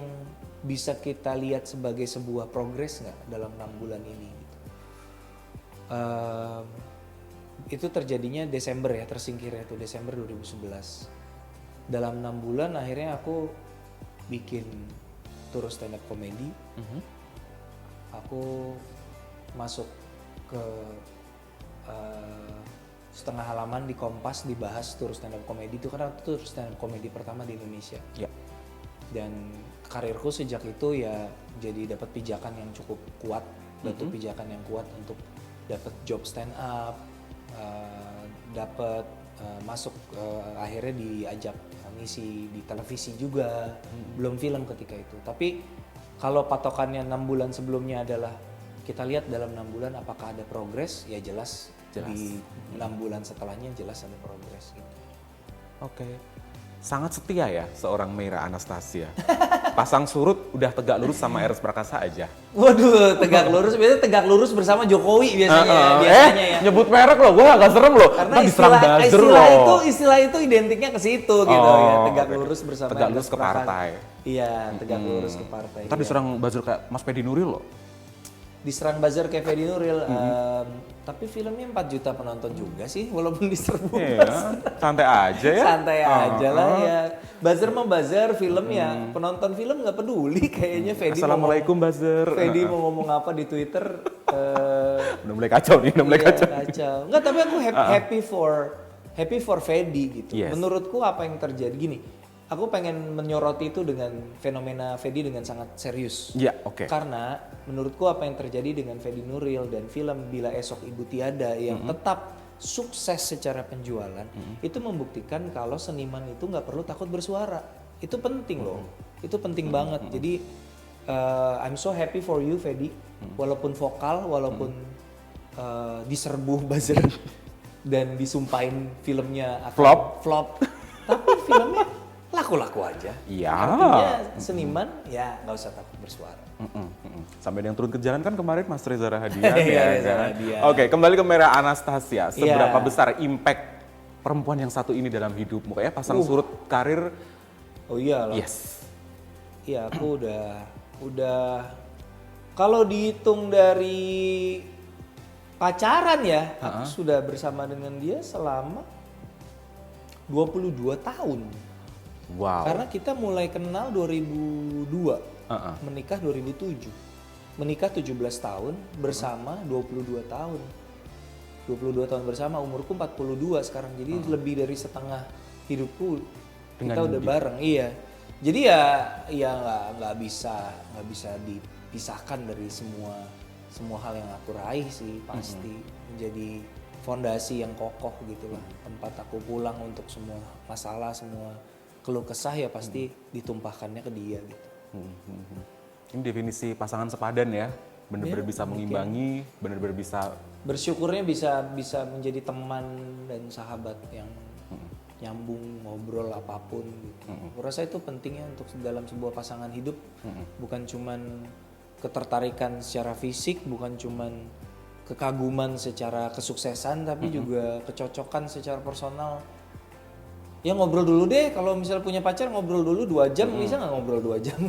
bisa kita lihat sebagai sebuah progres nggak dalam 6 bulan ini? Itu terjadinya Desember ya, tersingkirnya itu Desember 2011. Dalam 6 bulan akhirnya aku bikin tur stand up comedy. Aku masuk ke setengah halaman di Kompas, dibahas tur stand up comedy itu karena tur stand up comedy pertama di Indonesia. Ya. Dan karirku sejak itu ya jadi dapat pijakan yang cukup kuat, batu pijakan yang kuat untuk dapat job stand up, dapat masuk akhirnya diajak ngisi di televisi juga, belum film ketika itu. Tapi kalau patokannya 6 bulan sebelumnya adalah kita lihat dalam 6 bulan apakah ada progres, ya jelas. Di 6 bulan setelahnya jelas ada progres gitu. Oke. Sangat setia ya seorang Meira Anastasia. Pasang surut udah tegak lurus sama Ernest Prakasa aja. Waduh, tegak lurus, biasanya tegak lurus bersama Jokowi biasanya ya. Nyebut merek loh, gue agak serem loh. Karena istilah itu identiknya ke situ gitu ya, tegak lurus bersama. Tegak lurus ke partai. Iya, tegak lurus ke partai. Ntar diserang buzzer kayak Mas Fedi Nuril loh. Diserang buzzer kayak Fedi Nuril, tapi filmnya 4 juta penonton juga sih, walaupun diserbu. Iya, santai aja ya. Santai aja lah ya. Buzzer mah buzzer, film ya penonton film nggak peduli kayaknya. Fedi Assalamualaikum buzzer. Fedi mau ngomong apa di Twitter? Udah mulai kacau nih, udah mulai kacau. Enggak, tapi aku happy for Fedi gitu. Yes. Menurutku apa yang terjadi gini, aku pengen menyoroti itu dengan fenomena Fedi dengan sangat serius. Iya, oke. Karena menurutku apa yang terjadi dengan Fedi Nuril dan film Bila Esok Ibu Tiada yang tetap sukses secara penjualan, itu membuktikan kalau seniman itu nggak perlu takut bersuara. Itu penting loh, itu penting banget. Jadi I'm so happy for you Fedi, walaupun vokal, walaupun diserbu buzzer dan disumpahin filmnya akan flop, tapi filmnya laku-laku aja. Iya. Artinya seniman ya nggak usah takut bersuara. Sampai yang turun ke jalan kan kemarin Mas Reza Rahadian. Iya, Reza kan? Rahadian. Oke, kembali ke Meira Anastasia. Seberapa besar impact perempuan yang satu ini dalam hidupmu? Kayaknya pasang surut karir. Oh iya lah. Yes. Iya, aku udah kalau dihitung dari pacaran ya, aku sudah bersama dengan dia selama 22 tahun. Wow. Karena kita mulai kenal 2002, menikah 2007. Menikah 17 tahun, bersama 22 tahun. 22 tahun bersama, umurku 42 sekarang. Jadi lebih dari setengah hidupku kita udah bareng. Iya. Jadi ya nggak bisa dipisahkan dari semua hal yang aku raih sih, pasti menjadi fondasi yang kokoh gitu lah, tempat aku pulang untuk semua masalah, semua keluh kesah ya pasti ditumpahkannya ke dia gitu. Ini definisi pasangan sepadan ya, benar-benar bisa mengimbangi, benar-benar bisa Bersyukurnya bisa menjadi teman dan sahabat yang nyambung, ngobrol apapun gitu. Aku rasa itu pentingnya untuk dalam sebuah pasangan hidup. Bukan cuman ketertarikan secara fisik, bukan cuman kekaguman secara kesuksesan, tapi juga kecocokan secara personal. Ya ngobrol dulu deh, kalau misalnya punya pacar ngobrol dulu 2 jam, bisa nggak ngobrol 2 jam?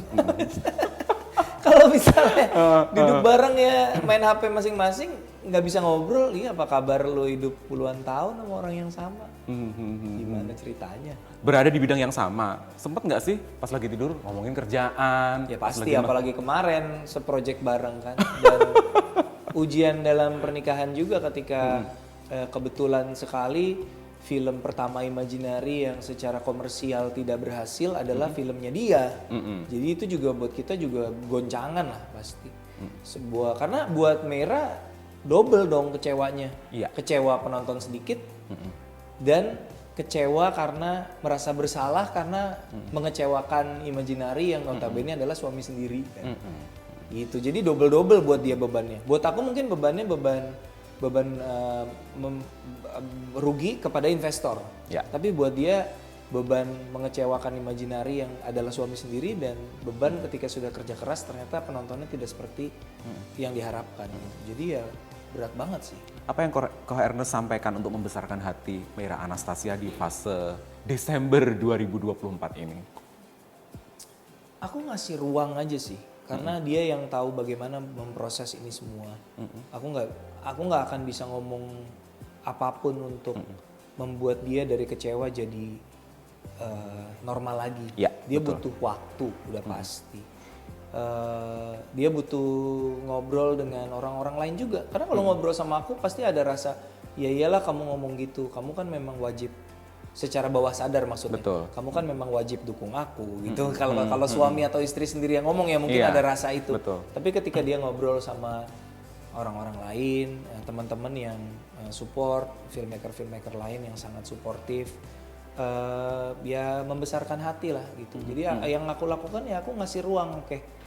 Kalau misalnya duduk bareng ya main HP masing-masing, nggak bisa ngobrol, iya apa kabar lo hidup puluhan tahun sama orang yang sama? Gimana ceritanya? berada di bidang yang sama. Sempet nggak sih pas lagi tidur ngomongin kerjaan? Ya pas pasti, lagi apalagi kemarin seproject bareng kan. Dan ujian dalam pernikahan juga ketika kebetulan sekali film pertama Imaginary yang secara komersial tidak berhasil adalah filmnya dia. Jadi itu juga buat kita juga goncangan lah pasti. Sebuah karena buat Mera double dong kecewanya. Iya. Kecewa penonton sedikit dan kecewa karena merasa bersalah karena mengecewakan Imaginary yang notabene adalah suami sendiri kan. Gitu. Jadi double buat dia bebannya. Buat aku mungkin bebannya beban rugi kepada investor. Ya. Tapi buat dia beban mengecewakan Imaginary yang adalah suami sendiri dan beban ketika sudah kerja keras ternyata penontonnya tidak seperti yang diharapkan. Jadi ya berat banget sih. Apa yang Ko Ernest sampaikan untuk membesarkan hati Mera Anastasia di fase Desember 2024 ini? Aku ngasih ruang aja sih, karena dia yang tahu bagaimana memproses ini semua. Aku nggak akan bisa ngomong apapun untuk membuat dia dari kecewa jadi normal lagi. Ya, Dia betul. butuh waktu, udah pasti. Dia butuh ngobrol dengan orang-orang lain juga. Karena kalau ngobrol sama aku pasti ada rasa, ya iyalah kamu ngomong gitu, kamu kan memang wajib secara bawah sadar maksudnya. Betul. Kamu kan memang wajib dukung aku gitu. Kalau suami atau istri sendiri yang ngomong ya mungkin Iya, ada rasa itu. betul. Tapi ketika dia ngobrol sama orang-orang lain, teman-teman yang support, filmmaker lain yang sangat suportif, ya membesarkan hati lah gitu. Jadi yang aku lakukan ya aku ngasih ruang, oke.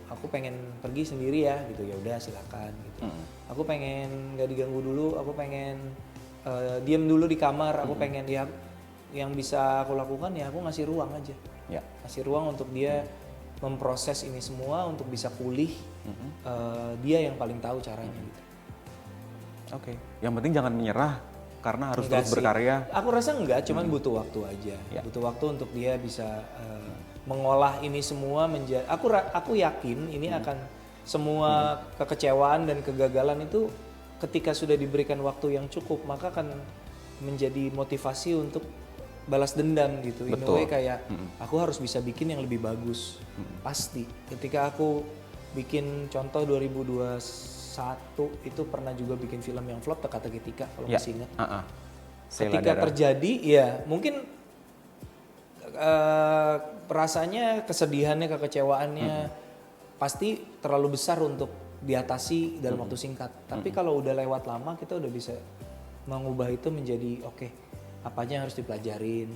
Aku pengen pergi sendiri ya gitu, ya udah silakan gitu. Aku pengen nggak diganggu dulu, aku pengen diam dulu di kamar, aku pengen ya yang bisa aku lakukan ya aku ngasih ruang aja. Ya. Kasih ruang untuk dia memproses ini semua untuk bisa pulih. Dia yang paling tahu caranya gitu. Oke. Yang penting jangan menyerah karena harus Enggak terus sih. berkarya. Aku rasa enggak, cuman butuh waktu aja. Ya. Butuh waktu untuk dia bisa mengolah ini semua menjadi. Aku yakin ini akan semua kekecewaan dan kegagalan itu ketika sudah diberikan waktu yang cukup maka akan menjadi motivasi untuk balas dendam gitu. In a Betul. way kayak aku harus bisa bikin yang lebih bagus. Pasti. Ketika aku bikin contoh 2021 itu pernah juga bikin film yang flop Teka-teki Tika kalau Ya. masih ingat. Sela Ketika darah. terjadi ya mungkin rasanya kesedihannya, kekecewaannya pasti terlalu besar untuk diatasi dalam waktu singkat. Tapi kalau udah lewat lama kita udah bisa mengubah itu menjadi oke, apanya yang harus dipelajarin.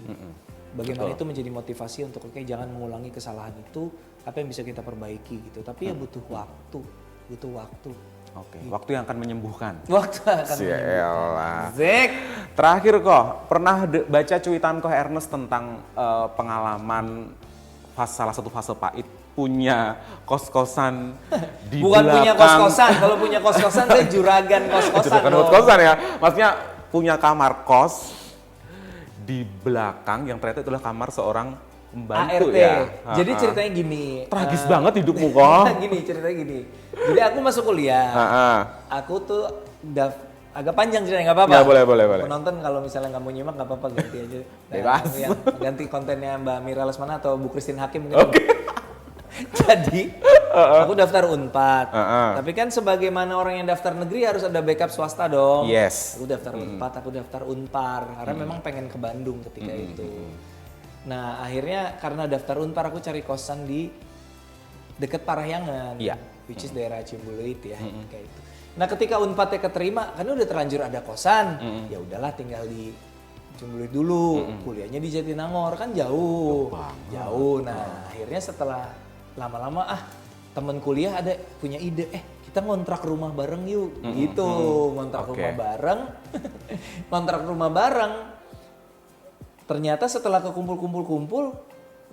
Bagaimana itu menjadi motivasi untuk oke jangan mengulangi kesalahan itu, apa yang bisa kita perbaiki gitu. Tapi ya butuh waktu. Oke. Waktu yang akan menyembuhkan. Waktu akan Sialah. Zek. Terakhir kok, pernah baca cuitan Ko Ernest tentang pengalaman salah satu fase pahit punya kos-kosan di Bukan belakang. punya kos-kosan, kalau punya kos-kosan saya juragan kos-kosan Juragan dong. kos-kosan ya, maksudnya punya kamar kos di belakang yang ternyata itulah kamar seorang pembantu ART. ya. Jadi ceritanya gini. Tragis banget hidupmu kok. Ceritanya gini. Jadi aku masuk kuliah. Aku tuh agak panjang ceritanya, nggak apa-apa. Ya, boleh. Penonton kalau misalnya nggak mau nyimak nggak apa-apa ganti aja. Bebas. Yang ganti kontennya Mbak Mira Lesmana atau Bu Christine Hakim mungkin. Jadi aku daftar Unpad. Tapi kan sebagaimana orang yang daftar negeri harus ada backup swasta dong. Yes. Aku daftar Unpad, aku daftar Unpar karena memang pengen ke Bandung ketika itu. Nah akhirnya karena daftar Unpar aku cari kosan di deket Parahyangan, Iya. which is daerah Ciumbuleuit ya, kayak itu. Nah ketika Unpadnya keterima, kan udah terlanjur ada kosan, ya udahlah tinggal Cumbulit dulu, kuliahnya di Jatinangor kan jauh. Jauh. Nah, akhirnya setelah lama-lama temen kuliah ada punya ide, kita ngontrak rumah bareng yuk. Gitu, ngontrak rumah bareng. Ngontrak rumah bareng. Ternyata setelah kekumpul-kumpul,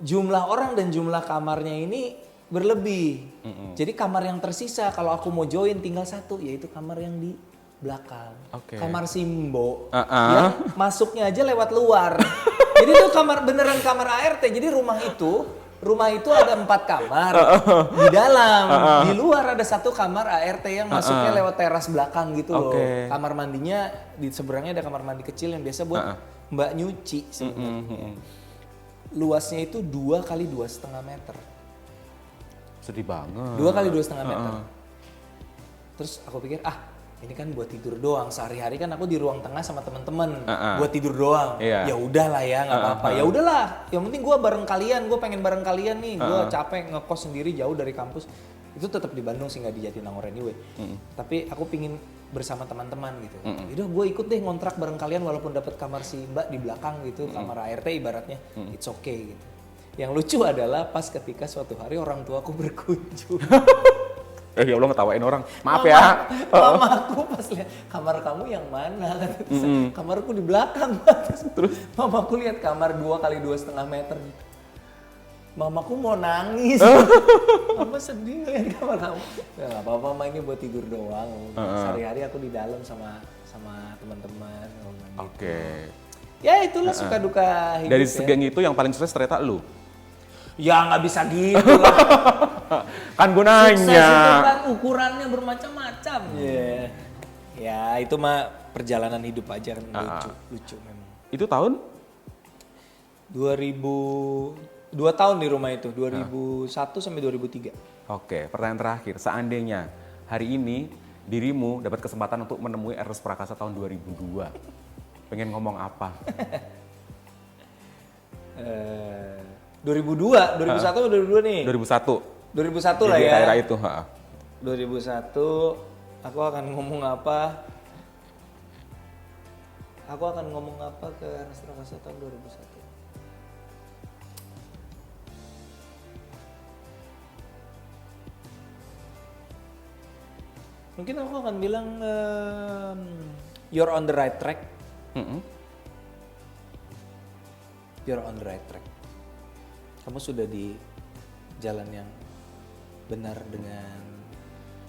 jumlah orang dan jumlah kamarnya ini berlebih. Jadi kamar yang tersisa kalau aku mau join tinggal satu, yaitu kamar yang di belakang. Kamar Simbo. Yang masuknya aja lewat luar. Jadi itu beneran kamar ART. Jadi rumah itu ada 4 kamar di dalam. Di luar ada 1 kamar ART yang masuknya lewat teras belakang gitu loh. Kamar mandinya di seberangnya ada kamar mandi kecil yang biasa buat mbak nyuci sebenarnya. Luasnya itu 2 kali 2,5 meter. Sedih banget. 2 kali 2,5 meter. Terus aku pikir ini kan buat tidur doang. Sehari-hari kan aku di ruang tengah sama teman-teman buat tidur doang. Ya udahlah ya, nggak apa-apa. Ya udahlah. Yang penting gue bareng kalian. Gue pengen bareng kalian nih. Gue capek ngekos sendiri jauh dari kampus. Itu tetap di Bandung sih, nggak di Jatinangor anyway. Tapi aku pingin bersama teman-teman gitu. Udah gue ikut deh ngontrak bareng kalian walaupun dapat kamar si Mbak di belakang gitu, kamar ART ibaratnya. It's okay gitu. Yang lucu adalah pas ketika suatu hari orang tuaku berkunjung. Ya Allah, ngetawain orang. Maaf ya. Mama aku pas lihat kamar kamu yang mana? Kamarku di belakang. Terus mamaku lihat kamar 2 kali 2,5 meter. Mamaku mau nangis. Mama sedih lihat kamar kamu. Ya nggak apa-apa, Mama, ini buat tidur doang. Sehari-hari aku di dalam sama teman-teman. Ya itulah suka duka hidup. Dari segeng itu yang paling sukses ternyata lu. Ya nggak bisa gitu lah. Kan gue nanya. Sukses itu kan ukurannya bermacam-macam. Ya itu mah perjalanan hidup aja kan, lucu memang. Itu tahun? 2 tahun di rumah itu, 2001 sampai 2003. Pertanyaan terakhir. Seandainya hari ini dirimu dapat kesempatan untuk menemui Ernest Prakasa tahun 2002. Pengen ngomong apa? 2001 atau 2002 nih? 2001. 2001 lah ya. Di daerah itu. 2001 aku akan ngomong apa? Aku akan ngomong apa ke Ernest Prakasa tahun 2001? Mungkin aku akan bilang you're on the right track. You're on the right track. Kamu sudah di jalan yang benar dengan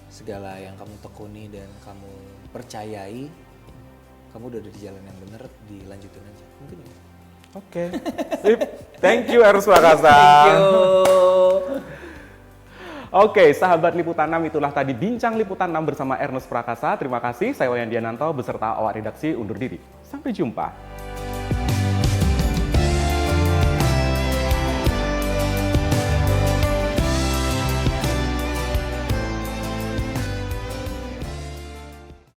segala yang kamu tekuni dan kamu percayai. Kamu udah di jalan yang benar, dilanjutin aja. Mungkin ya. Sip. Thank you Ernest Prakasa. Thank you. Sahabat Liputan 6, itulah tadi bincang Liputan 6 bersama Ernest Prakasa. Terima kasih, saya Wayan Diananto beserta awak redaksi undur diri. Sampai jumpa.